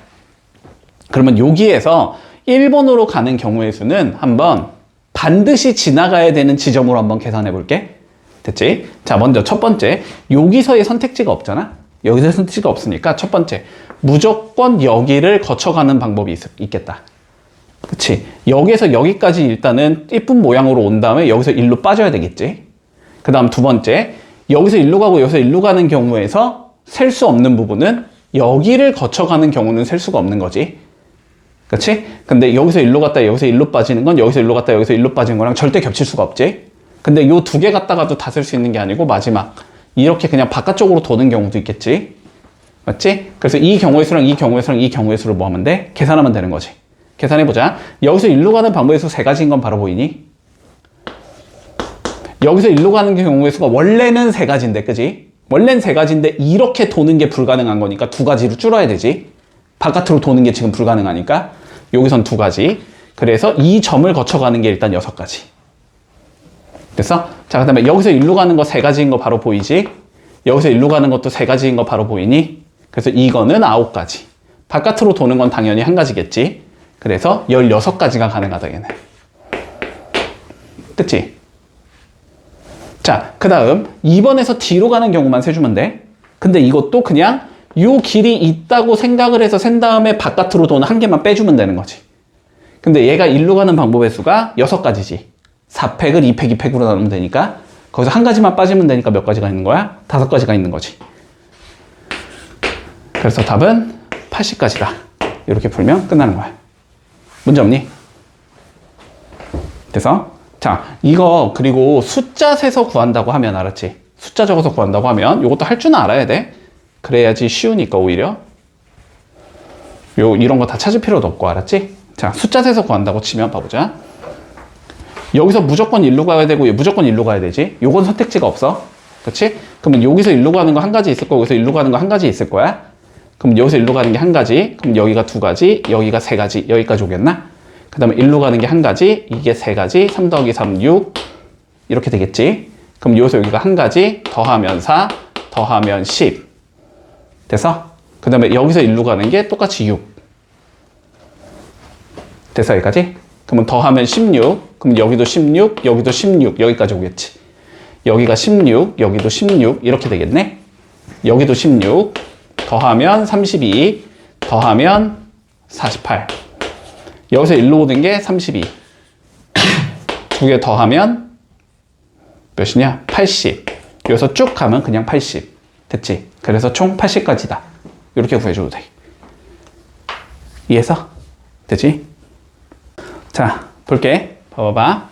그러면 여기에서 1번으로 가는 경우의 수는 한번 반드시 지나가야 되는 지점으로 한번 계산해 볼게. 됐지? 자, 먼저 첫 번째, 여기서의 선택지가 없잖아? 여기서 선택지가 없으니까 첫 번째, 무조건 여기를 거쳐가는 방법이 있겠다. 그치? 여기에서 여기까지 일단은 예쁜 모양으로 온 다음에 여기서 일로 빠져야 되겠지? 그 다음 두 번째, 여기서 일로 가고 여기서 일로 가는 경우에서 셀 수 없는 부분은 여기를 거쳐가는 경우는 셀 수가 없는 거지. 그치? 근데 여기서 일로 갔다 여기서 일로 빠지는 건 여기서 일로 갔다 여기서 일로 빠지는 거랑 절대 겹칠 수가 없지. 근데 요 두 개 갔다가도 다 쓸 수 있는 게 아니고 마지막 이렇게 그냥 바깥쪽으로 도는 경우도 있겠지. 맞지? 그래서 이 경우의 수랑 이 경우의 수랑 이 경우의 수를 뭐 하면 돼? 계산하면 되는 거지. 계산해보자. 여기서 일로 가는 방법의 수 세 가지인 건 바로 보이니? 여기서 일로 가는 경우의 수가 원래는 세 가지인데, 그지? 원래는 세 가지인데 이렇게 도는 게 불가능한 거니까 두 가지로 줄어야 되지. 바깥으로 도는 게 지금 불가능하니까 여기선 두 가지. 그래서 이 점을 거쳐가는 게 일단 6가지. 됐어? 자, 그 다음에 여기서 일로 가는 거 세 가지인 거 바로 보이지? 여기서 일로 가는 것도 세 가지인 거 바로 보이니? 그래서 이거는 9가지. 바깥으로 도는 건 당연히 한 가지겠지. 그래서 16가지가 가능하다, 얘는. 됐지? 자, 그 다음 2번에서 D로 가는 경우만 세주면 돼. 근데 이것도 그냥 요 길이 있다고 생각을 해서 센 다음에 바깥으로 도는 한 개만 빼주면 되는 거지. 근데 얘가 일로 가는 방법의 수가 6가지지. 4팩을 2팩, 2팩으로 나누면 되니까 거기서 한 가지만 빠지면 되니까 몇 가지가 있는 거야? 5가지가 있는 거지. 그래서 답은 80가지다. 이렇게 풀면 끝나는 거야. 문제 없니? 돼서? 자, 이거 그리고 숫자 세서 구한다고 하면 알았지? 숫자 적어서 구한다고 하면 이것도 할 줄은 알아야 돼. 그래야지 쉬우니까 오히려. 이런 거 다 찾을 필요도 없고, 알았지? 자, 숫자 세서 구한다고 치면 봐보자. 여기서 무조건 일로 가야 되고 무조건 일로 가야 되지. 요건 선택지가 없어. 그렇지? 그러면 여기서 일로 가는 거 한 가지 있을 거고 여기서 일로 가는 거 한 가지 있을 거야. 그럼 여기서 일로 가는 게 한 가지, 그럼 여기가 2가지, 여기가 3가지, 여기까지 오겠나? 그 다음에 일로 가는 게 한 가지, 이게 3가지, 3 더하기 3, 6 이렇게 되겠지. 그럼 여기서 여기가 한 가지, 더하면 4, 더하면 10 돼서? 그 다음에 여기서 일로 가는 게 똑같이 6 돼서 여기까지? 그러면 더하면 16, 그럼 여기도 16, 여기도 16, 여기까지 오겠지. 여기가 16, 여기도 16 이렇게 되겠네. 여기도 16, 더하면 32, 더하면 48. 여기서 일로 오는 게 32. 두 개 더하면 몇이냐? 80. 여기서 쭉 가면 그냥 80. 됐지? 그래서 총 80까지다. 이렇게 구해줘도 돼. 이해했어? 됐지? 자, 볼게. 봐봐.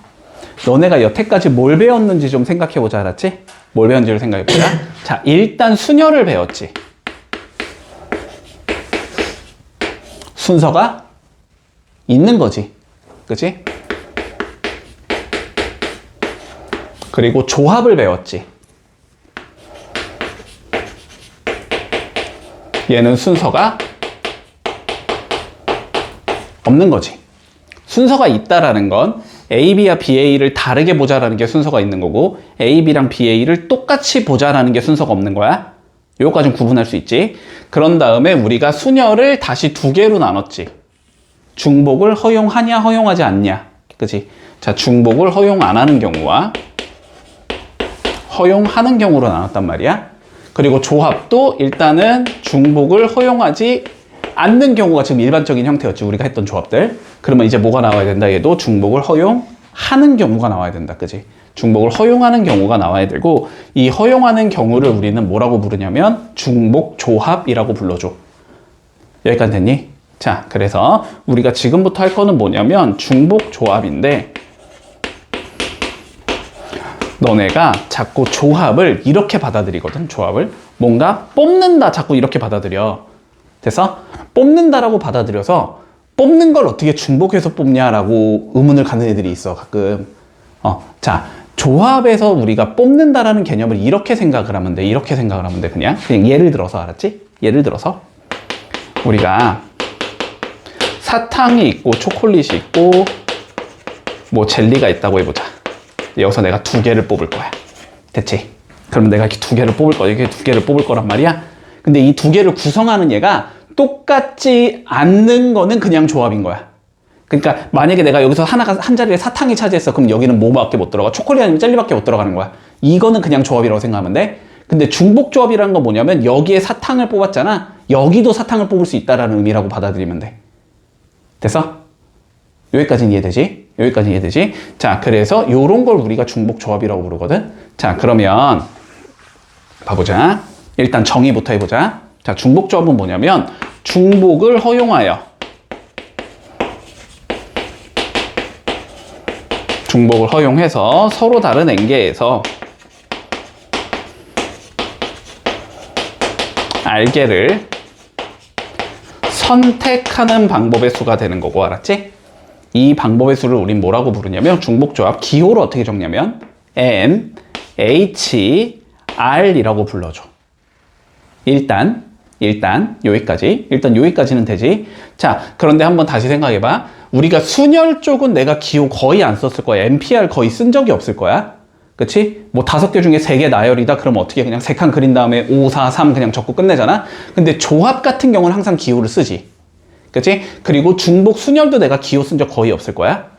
너네가 여태까지 뭘 배웠는지 좀 생각해보자, 알았지? 뭘 배웠는지를 생각해보자. 자, 일단 순열을 배웠지. 순서가 있는 거지. 그치? 그리고 조합을 배웠지. 얘는 순서가 없는 거지. 순서가 있다라는 건 AB와 BA를 다르게 보자라는 게 순서가 있는 거고 AB랑 BA를 똑같이 보자라는 게 순서가 없는 거야. 요거까지는 구분할 수 있지. 그런 다음에 우리가 순열을 다시 2개로 나눴지. 중복을 허용하냐 허용하지 않냐. 그치? 자, 중복을 허용 안 하는 경우와 허용하는 경우로 나눴단 말이야. 그리고 조합도 일단은 중복을 허용하지 않는 경우가 지금 일반적인 형태였지. 우리가 했던 조합들. 그러면 이제 뭐가 나와야 된다? 얘도 중복을 허용하는 경우가 나와야 된다. 그치? 중복을 허용하는 경우가 나와야 되고 이 허용하는 경우를 우리는 뭐라고 부르냐면 중복 조합이라고 불러줘. 여기까지 됐니? 자, 그래서 우리가 지금부터 할 거는 뭐냐면 중복 조합인데 너네가 자꾸 조합을 이렇게 받아들이거든. 조합을 뭔가 뽑는다 자꾸 이렇게 받아들여. 됐어? 뽑는다라고 받아들여서 뽑는 걸 어떻게 중복해서 뽑냐라고 의문을 갖는 애들이 있어 가끔. 자, 조합에서 우리가 뽑는다라는 개념을 이렇게 생각을 하면 돼. 이렇게 생각을 하면 돼. 그냥 예를 들어서, 알았지? 예를 들어서 우리가 사탕이 있고 초콜릿이 있고 뭐 젤리가 있다고 해보자. 여기서 내가 두 개를 뽑을 거야. 됐지? 그럼 내가 이렇게 두 개를 뽑을 거야. 이렇게 두 개를 뽑을 거란 말이야. 근데 이 두 개를 구성하는 얘가 똑같지 않는 거는 그냥 조합인 거야. 그러니까 만약에 내가 여기서 한 자리에 사탕이 차지했어. 그럼 여기는 뭐밖에 못 들어가? 초콜릿 아니면 젤리밖에 못 들어가는 거야. 이거는 그냥 조합이라고 생각하면 돼. 근데 중복 조합이라는 건 뭐냐면 여기에 사탕을 뽑았잖아. 여기도 사탕을 뽑을 수 있다라는 의미라고 받아들이면 돼. 됐어? 여기까지는 이해되지? 여기까지는 이해되지? 자, 그래서 요런 걸 우리가 중복 조합이라고 부르거든. 자, 그러면 봐보자. 일단 정의부터 해보자. 자, 중복 조합은 뭐냐면 중복을 허용하여 중복을 허용해서 서로 다른 N개에서 R개를 선택하는 방법의 수가 되는 거고, 알았지? 이 방법의 수를 우린 뭐라고 부르냐면 중복조합 기호를 어떻게 적냐면 N, H, R이라고 불러줘. 일단 여기까지는 되지. 자, 그런데 한번 다시 생각해봐. 우리가 순열 쪽은 내가 기호 거의 안 썼을 거야. NPR 거의 쓴 적이 없을 거야. 그치? 뭐 5개 중에 3개 나열이다. 그럼 어떻게 그냥 3칸 그린 다음에 5, 4, 3 그냥 적고 끝내잖아? 근데 조합 같은 경우는 항상 기호를 쓰지. 그치? 그리고 중복 순열도 내가 기호 쓴 적 거의 없을 거야.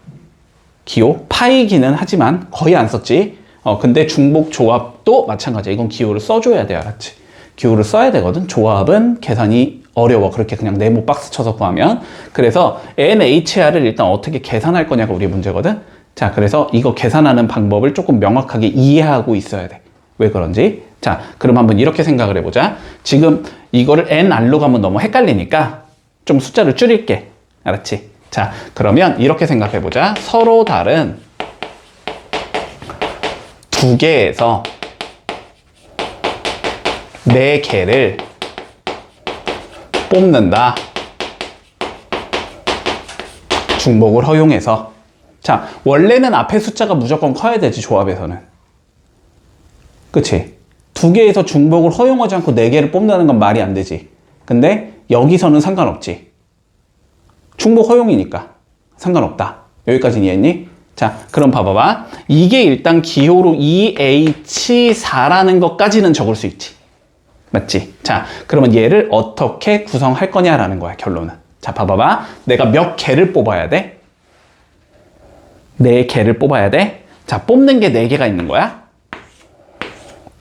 기호? 파이기는 하지만 거의 안 썼지. 근데 중복 조합도 마찬가지야. 이건 기호를 써줘야 돼. 알았지? 기호를 써야 되거든. 조합은 계산이 어려워. 그렇게 그냥 네모 박스 쳐서 구하면. 그래서 NHR을 일단 어떻게 계산할 거냐가 우리의 문제거든. 자, 그래서 이거 계산하는 방법을 조금 명확하게 이해하고 있어야 돼. 왜 그런지. 자, 그럼 한번 이렇게 생각을 해보자. 지금 이거를 NR로 가면 너무 헷갈리니까 좀 숫자를 줄일게. 알았지? 자, 그러면 이렇게 생각해보자. 서로 다른 두 개에서 네 개를 뽑는다. 중복을 허용해서. 자, 원래는 앞에 숫자가 무조건 커야 되지, 조합에서는. 그치? 두 개에서 중복을 허용하지 않고 네 개를 뽑는다는 건 말이 안 되지. 근데 여기서는 상관없지. 중복 허용이니까 상관없다. 여기까지 이해했니? 자, 그럼 봐봐봐. 이게 일단 기호로 EH4라는 것까지는 적을 수 있지. 맞지? 자, 그러면 얘를 어떻게 구성할 거냐라는 거야, 결론은. 자, 봐봐봐. 내가 몇 개를 뽑아야 돼? 4개를 뽑아야 돼? 자, 뽑는 게 4개가 있는 거야?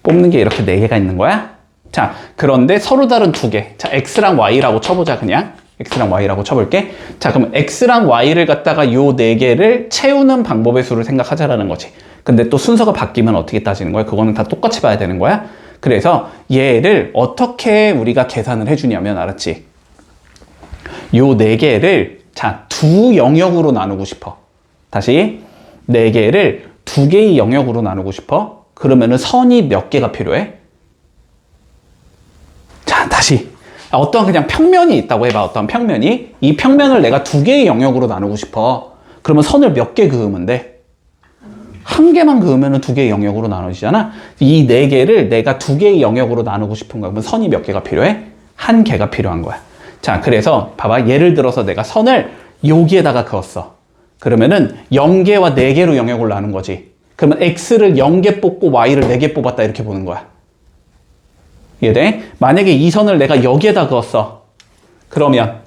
뽑는 게 이렇게 4개가 있는 거야? 자, 그런데 서로 다른 2개. 자, X랑 Y라고 쳐보자, 그냥. X랑 Y라고 쳐볼게. 자, 그럼 X랑 Y를 갖다가 요 4개를 채우는 방법의 수를 생각하자라는 거지. 근데 또 순서가 바뀌면 어떻게 따지는 거야? 그거는 다 똑같이 봐야 되는 거야? 그래서 얘를 어떻게 우리가 계산을 해주냐면, 알았지? 요 4개를, 자, 두 영역으로 나누고 싶어. 다시, 4개를 2개의 영역으로 나누고 싶어? 그러면은 선이 몇 개가 필요해? 자, 다시. 어떤 그냥 평면이 있다고 해봐. 어떤 평면이. 이 평면을 내가 2개의 영역으로 나누고 싶어. 그러면 선을 몇 개 그으면 돼? 한 개만 그으면 2개의 영역으로 나눠지잖아. 이 4개를 내가 2개의 영역으로 나누고 싶은 거야. 그러면 선이 몇 개가 필요해? 1개가 필요한 거야. 자, 그래서 봐봐. 예를 들어서 내가 선을 여기에다가 그었어. 그러면은 0개와 4개로 영역을 나눈 거지. 그러면 X를 0개 뽑고 Y를 4개 뽑았다 이렇게 보는 거야. 이해돼? 만약에 이 선을 내가 여기에다 그었어. 그러면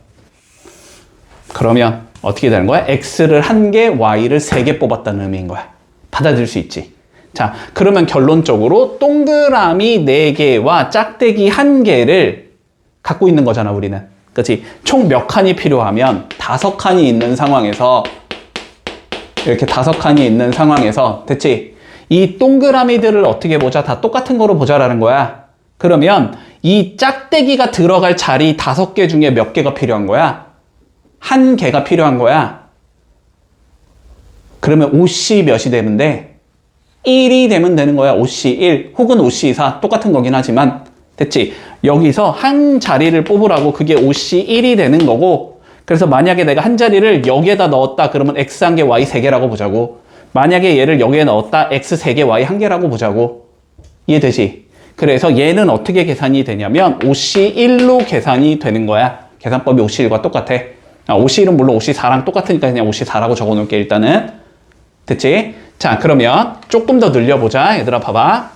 어떻게 되는 거야? X를 1개, Y를 3개 뽑았다는 의미인 거야. 받아들일 수 있지. 자, 그러면 결론적으로 동그라미 4개와 짝대기 1개를 갖고 있는 거잖아, 우리는. 그치? 총 몇 칸이 필요하면 5칸이 있는 상황에서 이렇게 5칸이 있는 상황에서 됐지? 이 동그라미들을 어떻게 보자? 다 똑같은 거로 보자라는 거야. 그러면 이 짝대기가 들어갈 자리 5개 중에 몇 개가 필요한 거야? 1개가 필요한 거야. 그러면 옷이 몇이 되는데? 1이 되면 되는 거야. OC1 혹은 OC4 똑같은 거긴 하지만 됐지? 여기서 한 자리를 뽑으라고 그게 OC1이 되는 거고 그래서 만약에 내가 한 자리를 여기에다 넣었다 그러면 X 1개, Y 3개라고 보자고 만약에 얘를 여기에 넣었다 X 3개, Y 1개라고 보자고 이해되지? 그래서 얘는 어떻게 계산이 되냐면 OC1로 계산이 되는 거야. 계산법이 OC1과 똑같아. OC1은 물론 OC4랑 똑같으니까 그냥 OC4라고 적어 놓을게 일단은. 됐지? 자 그러면 조금 더 늘려보자. 얘들아 봐봐.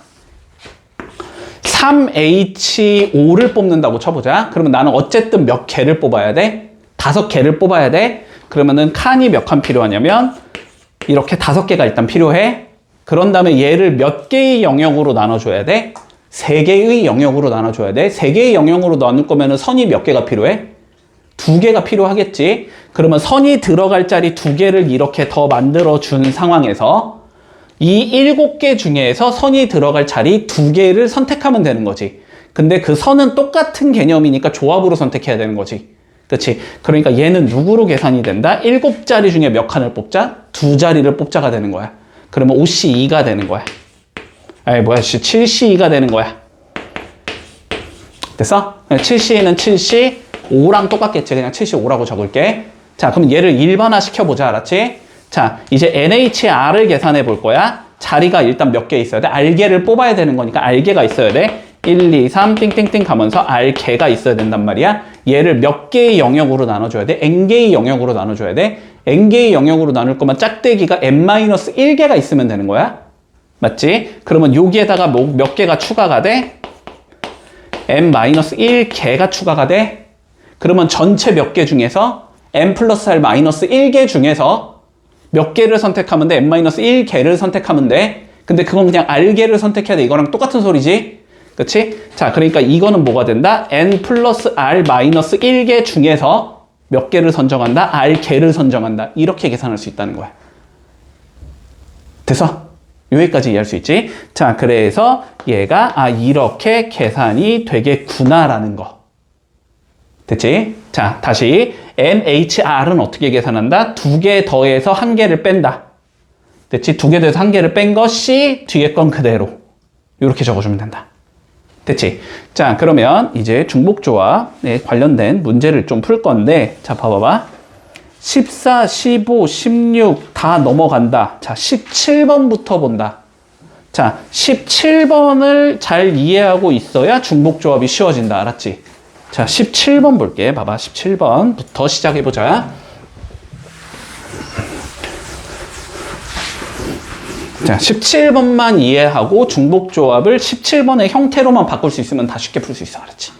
3H5를 뽑는다고 쳐보자. 그러면 나는 어쨌든 몇 개를 뽑아야 돼? 5개를 뽑아야 돼. 그러면은 칸이 몇 칸 필요하냐면 이렇게 5개가 일단 필요해. 그런 다음에 얘를 몇 개의 영역으로 나눠줘야 돼? 3개의 영역으로 나눠줘야 돼. 3개의 영역으로 나눌 거면은 선이 몇 개가 필요해? 2개가 필요하겠지. 그러면 선이 들어갈 자리 2개를 이렇게 더 만들어 준 상황에서 이 7개 중에서 선이 들어갈 자리 2개를 선택하면 되는 거지. 근데 그 선은 똑같은 개념이니까 조합으로 선택해야 되는 거지. 그치? 그러니까 얘는 누구로 계산이 된다? 7자리 중에 몇 칸을 뽑자? 2자리를 뽑자가 되는 거야. 그러면 OC2가 되는 거야. 아이 뭐야 7C2가 되는 거야. 됐어? 7C는 7C 5랑 똑같겠지. 그냥 75라고 적을게. 자, 그럼 얘를 일반화 시켜보자. 알았지? 자, 이제 NHR을 계산해 볼 거야. 자리가 일단 몇 개 있어야 돼? R개를 뽑아야 되는 거니까 R개가 있어야 돼. 1, 2, 3 띵띵띵 가면서 R개가 있어야 된단 말이야. 얘를 몇 개의 영역으로 나눠줘야 돼? N개의 영역으로 나눠줘야 돼. N개의 영역으로 나눌 거면 짝대기가 N-1개가 있으면 되는 거야. 맞지? 그러면 여기에다가 몇 개가 추가가 돼? N-1개가 추가가 돼? 그러면 전체 몇 개 중에서 N 플러스 R 마이너스 1개 중에서 몇 개를 선택하면 돼? N-1개를 선택하면 돼. 근데 그건 그냥 R개를 선택해야 돼. 이거랑 똑같은 소리지. 그치? 자, 그러니까 이거는 뭐가 된다? N 플러스 R 마이너스 1개 중에서 몇 개를 선정한다? R개를 선정한다. 이렇게 계산할 수 있다는 거야. 됐어? 여기까지 이해할 수 있지? 자, 그래서 얘가 이렇게 계산이 되겠구나라는 거. 됐지? 자, 다시 NHR은 어떻게 계산한다? 2개 더해서 1개를 뺀다. 됐지? 2개 더해서 1개를 뺀 것이 뒤에 건 그대로 이렇게 적어주면 된다. 됐지? 자, 그러면 이제 중복조합에 관련된 문제를 좀 풀 건데 자, 봐봐봐. 14, 15, 16 다 넘어간다. 자, 17번부터 본다. 자, 17번을 잘 이해하고 있어야 중복조합이 쉬워진다. 알았지? 자, 17번 볼게. 봐봐. 17번부터 시작해보자. 자, 17번만 이해하고 중복조합을 17번의 형태로만 바꿀 수 있으면 다 쉽게 풀 수 있어. 알았지?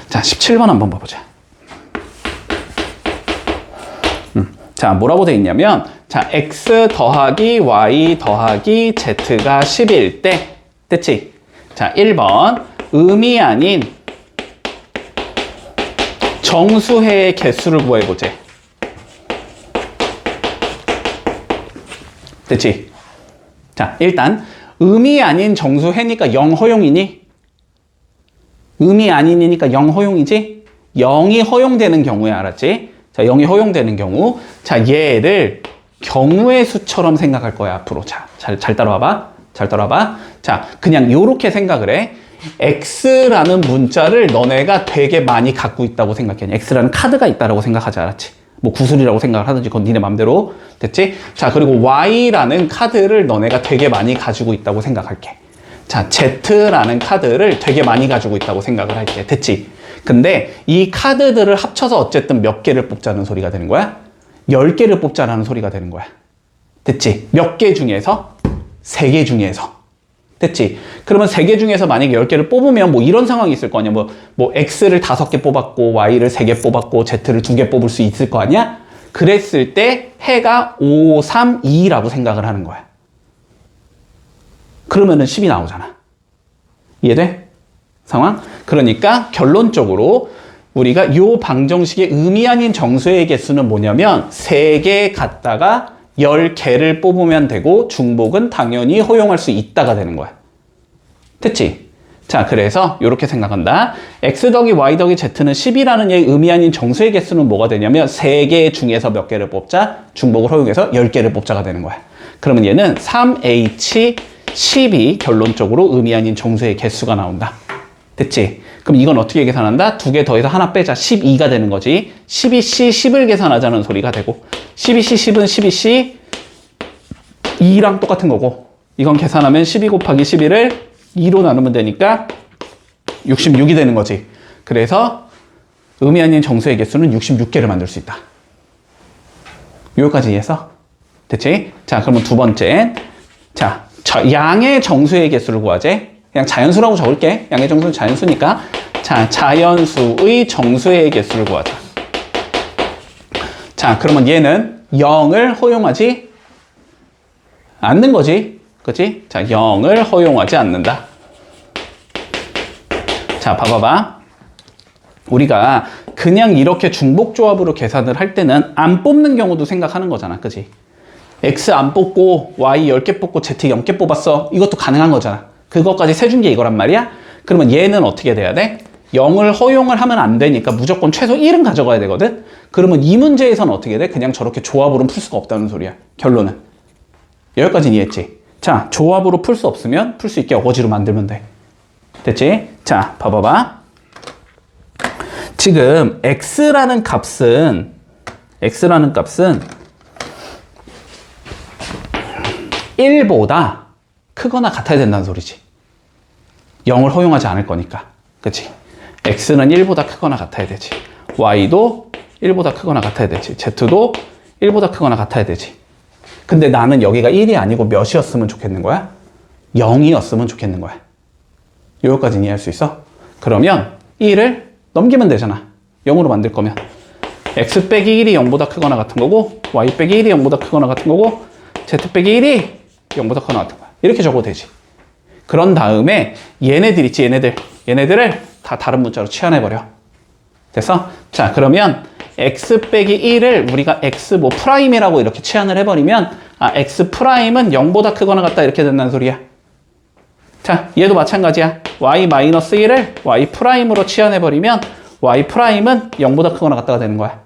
자, 17번 한번 봐보자. 자, 뭐라고 돼 있냐면, 자, x 더하기 y 더하기 z가 10일 때, 됐지? 자, 1번, 음이 아닌 정수해의 개수를 구해보자. 됐지? 자, 일단, 음이 아닌 정수해니까 0 허용이니? 음이 아닌이니까 0 허용이지? 0이 허용되는 경우에 알았지? 자, 0이 허용되는 경우. 자, 얘를 경우의 수처럼 생각할 거야, 앞으로. 자, 잘 따라와봐. 잘 따라와봐. 자, 그냥 요렇게 생각을 해. X라는 문자를 너네가 되게 많이 갖고 있다고 생각해. X라는 카드가 있다라고 생각하지, 알았지? 뭐 구슬이라고 생각을 하든지 그건 니네 맘대로. 됐지? 자, 그리고 Y라는 카드를 너네가 되게 많이 가지고 있다고 생각할게. 자, Z라는 카드를 되게 많이 가지고 있다고 생각을 할게. 됐지? 근데 이 카드들을 합쳐서 어쨌든 몇 개를 뽑자는 소리가 되는 거야? 10개를 뽑자라는 소리가 되는 거야. 됐지? 몇 개 중에서? 3개 중에서. 됐지? 그러면 3개 중에서 만약에 10개를 뽑으면 뭐 이런 상황이 있을 거 아니야? 뭐 X를 5개 뽑았고 Y를 3개 뽑았고 Z를 2개 뽑을 수 있을 거 아니야? 그랬을 때 해가 5, 3, 2라고 생각을 하는 거야. 그러면은 10이 나오잖아. 이해돼? 상황? 그러니까 결론적으로 우리가 이 방정식의 의미 아닌 정수의 개수는 뭐냐면 3개 갖다가 10개를 뽑으면 되고 중복은 당연히 허용할 수 있다가 되는 거야. 됐지? 자, 그래서 이렇게 생각한다. x 더하기 y 더하기 z는 10이라는 얘의 의미 아닌 정수의 개수는 뭐가 되냐면 3개 중에서 몇 개를 뽑자, 중복을 허용해서 10개를 뽑자가 되는 거야. 그러면 얘는 3h 10이 결론적으로 의미 아닌 정수의 개수가 나온다. 됐지? 그럼 이건 어떻게 계산한다? 두 개 더해서 하나 빼자. 12가 되는 거지. 12C 10을 계산하자는 소리가 되고 12C 10은 12C 2랑 똑같은 거고 이건 계산하면 12 곱하기 11을 2로 나누면 되니까 66이 되는 거지. 그래서 의미 아닌 정수의 개수는 66개를 만들 수 있다. 여기까지 이해했어? 됐지? 자, 그러면 두 번째. 자, 양의 정수의 개수를 구하재. 그냥 자연수라고 적을게. 양의 정수는 자연수니까. 자, 자연수의 정수의 개수를 구하자. 자, 그러면 얘는 0을 허용하지 않는 거지. 그치? 자, 0을 허용하지 않는다. 자, 봐봐봐. 우리가 그냥 이렇게 중복조합으로 계산을 할 때는 안 뽑는 경우도 생각하는 거잖아. 그치? X 안 뽑고 Y 10개 뽑고 Z 0개 뽑았어. 이것도 가능한 거잖아. 그것까지 세준 게 이거란 말이야. 그러면 얘는 어떻게 돼야 돼? 0을 허용을 하면 안 되니까 무조건 최소 1은 가져가야 되거든. 그러면 이 문제에서는 어떻게 돼? 그냥 저렇게 조합으로는 풀 수가 없다는 소리야. 결론은. 여기까지 이해했지? 자, 조합으로 풀 수 없으면 풀 수 있게 어거지로 만들면 돼. 됐지? 자, 봐봐봐. 지금 X라는 값은 1보다 크거나 같아야 된다는 소리지. 0을 허용하지 않을 거니까. 그치? X는 1보다 크거나 같아야 되지. Y도 1보다 크거나 같아야 되지. Z도 1보다 크거나 같아야 되지. 근데 나는 여기가 1이 아니고 몇이었으면 좋겠는 거야? 0이었으면 좋겠는 거야. 여기까지 이해할 수 있어? 그러면 1을 넘기면 되잖아. 0으로 만들 거면. X 빼기 1이 0보다 크거나 같은 거고 Y 빼기 1이 0보다 크거나 같은 거고 Z 빼기 1이 0보다 크거나 같은 거야. 이렇게 적어도 되지. 그런 다음에 얘네들 있지, 얘네들을 다 다른 문자로 치환해버려. 됐어? 자, 그러면 X 빼기 1을 우리가 X 뭐 프라임이라고 이렇게 치환을 해버리면 X 프라임은 0보다 크거나 같다 이렇게 된다는 소리야. 자, 얘도 마찬가지야. Y 마이너스 1을 Y 프라임으로 치환해버리면 Y 프라임은 0보다 크거나 같다가 되는 거야.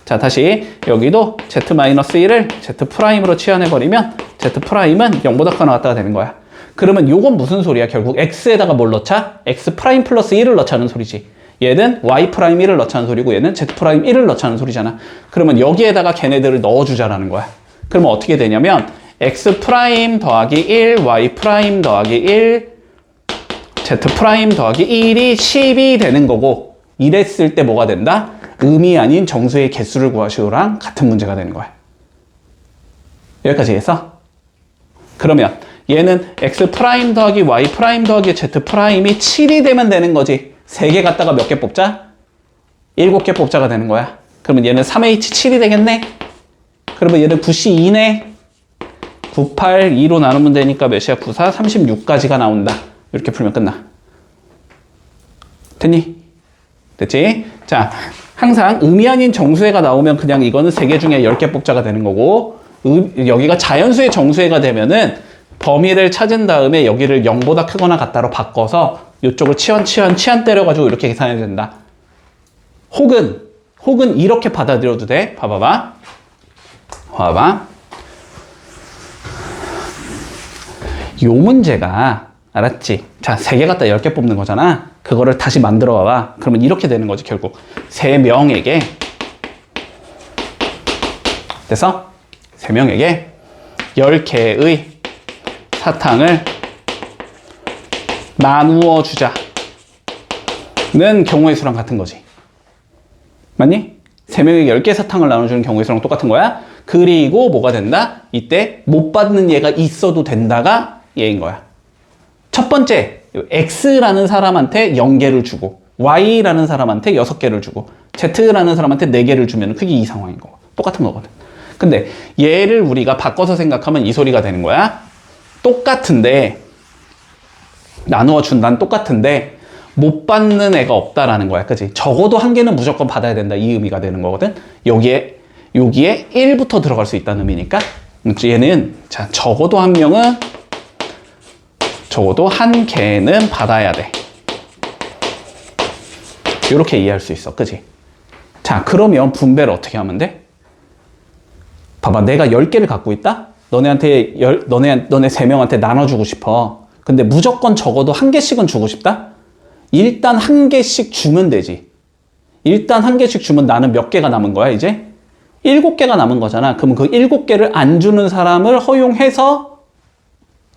자, 다시 여기도 Z 마이너스 1을 Z 프라임으로 치환해버리면 Z 프라임은 0보다 크거나 같다가 되는 거야. 그러면 요건 무슨 소리야? 결국 X에다가 뭘 넣자? X 프라임 플러스 1을 넣자는 소리지. 얘는 Y 프라임 1을 넣자는 소리고 얘는 Z 프라임 1을 넣자는 소리잖아. 그러면 여기에다가 걔네들을 넣어주자라는 거야. 그러면 어떻게 되냐면 X 프라임 더하기 1, Y 프라임 더하기 1, Z 프라임 더하기 1이 10이 되는 거고 이랬을 때 뭐가 된다? 의미 아닌 정수의 개수를 구하시오랑 같은 문제가 되는 거야. 여기까지 했어? 그러면 얘는 X 프라임 더하기 Y 프라임 더하기 Z 프라임이 7이 되면 되는 거지. 3개 갖다가 몇 개 뽑자? 7개 뽑자가 되는 거야. 그러면 얘는 3H7이 되겠네? 그러면 얘는 9C2네? 98, 2로 나누면 되니까 몇이야? 94, 36까지가 나온다. 이렇게 풀면 끝나. 됐니? 됐지? 자, 항상 의미 아닌 정수해가 나오면 그냥 이거는 3개 중에 10개 뽑자가 되는 거고 여기가 자연수의 정수해가 되면은 범위를 찾은 다음에 여기를 0보다 크거나 같다로 바꿔서 이쪽을 치환 때려가지고 이렇게 계산해야 된다. 혹은 이렇게 받아들여도 돼. 봐봐. 요 문제가 알았지? 자, 3개 갖다 10개 뽑는 거잖아. 그거를 다시 만들어 봐봐. 그러면 이렇게 되는 거지, 결국. 3명에게 됐어? 3명에게 10개의 사탕을 나누어 주자는 경우의 수랑 같은 거지. 맞니? 3명에게 10개 사탕을 나눠주는 경우의 수랑 똑같은 거야. 그리고 뭐가 된다? 이때 못 받는 얘가 있어도 된다가 얘인 거야. 첫 번째, X라는 사람한테 0개를 주고 Y라는 사람한테 6개를 주고 Z라는 사람한테 4개를 주면 그게 이 상황인 거. 똑같은 거거든. 근데 얘를 우리가 바꿔서 생각하면 이 소리가 되는 거야. 똑같은데 나누어 준다는 똑같은데 못 받는 애가 없다라는 거야. 그치? 적어도 한 개는 무조건 받아야 된다. 이 의미가 되는 거거든. 여기에 1부터 들어갈 수 있다는 의미니까 얘는 자, 적어도 한 개는 받아야 돼. 이렇게 이해할 수 있어. 그치? 자, 그러면 분배를 어떻게 하면 돼? 봐봐, 내가 10개를 갖고 있다? 너네 3명한테 나눠주고 싶어. 근데 무조건 적어도 1개씩은 주고 싶다? 일단 1개씩 주면 되지. 일단 1개씩 주면 나는 몇 개가 남은 거야, 이제? 7개가 남은 거잖아. 그러면 그 7개를 안 주는 사람을 허용해서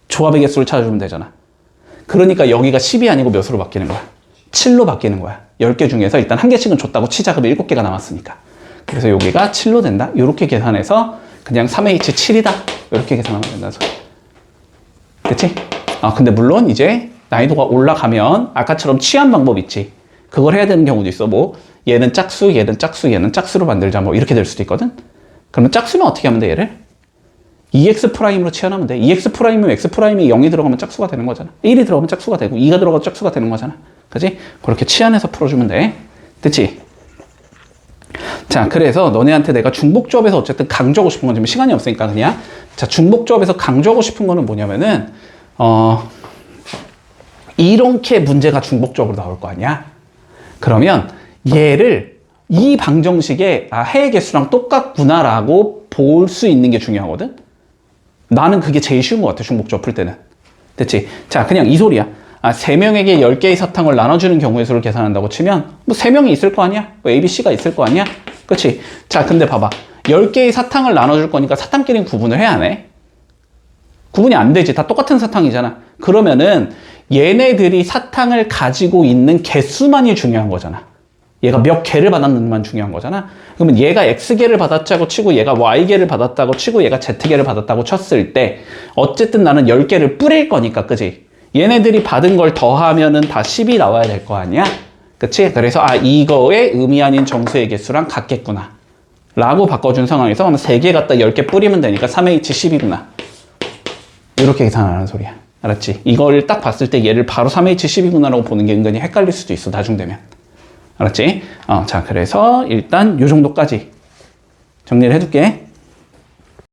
조합의 개수를 찾아주면 되잖아. 그러니까 여기가 10이 아니고 몇으로 바뀌는 거야? 7로 바뀌는 거야. 10개 중에서 일단 1개씩은 줬다고 치자. 그러면 7개가 남았으니까. 그래서 여기가 7로 된다. 이렇게 계산해서 그냥 3H7이다. 이렇게 계산하면 된다. 됐지? 근데 물론 이제 난이도가 올라가면 아까처럼 취한 방법 있지. 그걸 해야 되는 경우도 있어. 뭐 얘는 짝수, 얘는 짝수, 얘는 짝수로 만들자. 뭐 이렇게 될 수도 있거든. 그러면 짝수는 어떻게 하면 돼, 얘를? 2x'으로 치환하면 돼. 2x'이면 x'이 0이 들어가면 짝수가 되는 거잖아. 1이 들어가면 짝수가 되고 2가 들어가도 짝수가 되는 거잖아. 그지? 그렇게 치환해서 풀어주면 돼. 됐지? 자, 그래서 너네한테 내가 중복조합에서 어쨌든 강조하고 싶은 건 지금 시간이 없으니까 그냥. 자, 중복조합에서 강조하고 싶은 거는 뭐냐면은 이렇게 문제가 중복조합으로 나올 거 아니야? 그러면 얘를 이 방정식에 해의 개수랑 똑같구나라고 볼 수 있는 게 중요하거든? 나는 그게 제일 쉬운 것 같아, 중복조합 풀 때는. 됐지? 자, 그냥 이 소리야. 3명에게 10개의 사탕을 나눠주는 경우의 수를 계산한다고 치면 뭐 3명이 있을 거 아니야? 뭐 A, B, C가 있을 거 아니야? 그치? 자, 근데 봐봐. 10개의 사탕을 나눠줄 거니까 사탕끼리는 구분을 해야 하네? 구분이 안 되지. 다 똑같은 사탕이잖아. 그러면은 얘네들이 사탕을 가지고 있는 개수만이 중요한 거잖아. 얘가 몇 개를 받았는지만 중요한 거잖아. 그러면 얘가 X개를 받았다고 치고 얘가 Y개를 받았다고 치고 얘가 Z개를 받았다고 쳤을 때 어쨌든 나는 10개를 뿌릴 거니까, 그지? 얘네들이 받은 걸 더하면은 다 10이 나와야 될 거 아니야? 그치? 그래서 이거의 의미 아닌 정수의 개수랑 같겠구나 라고 바꿔준 상황에서 3개 갖다 10개 뿌리면 되니까 3H10이구나. 이렇게 계산하는 소리야. 알았지? 이걸 딱 봤을 때 얘를 바로 3H10이구나 라고 보는 게 은근히 헷갈릴 수도 있어, 나중 되면. 알았지? 자, 그래서 일단 요 정도까지 정리를 해둘게.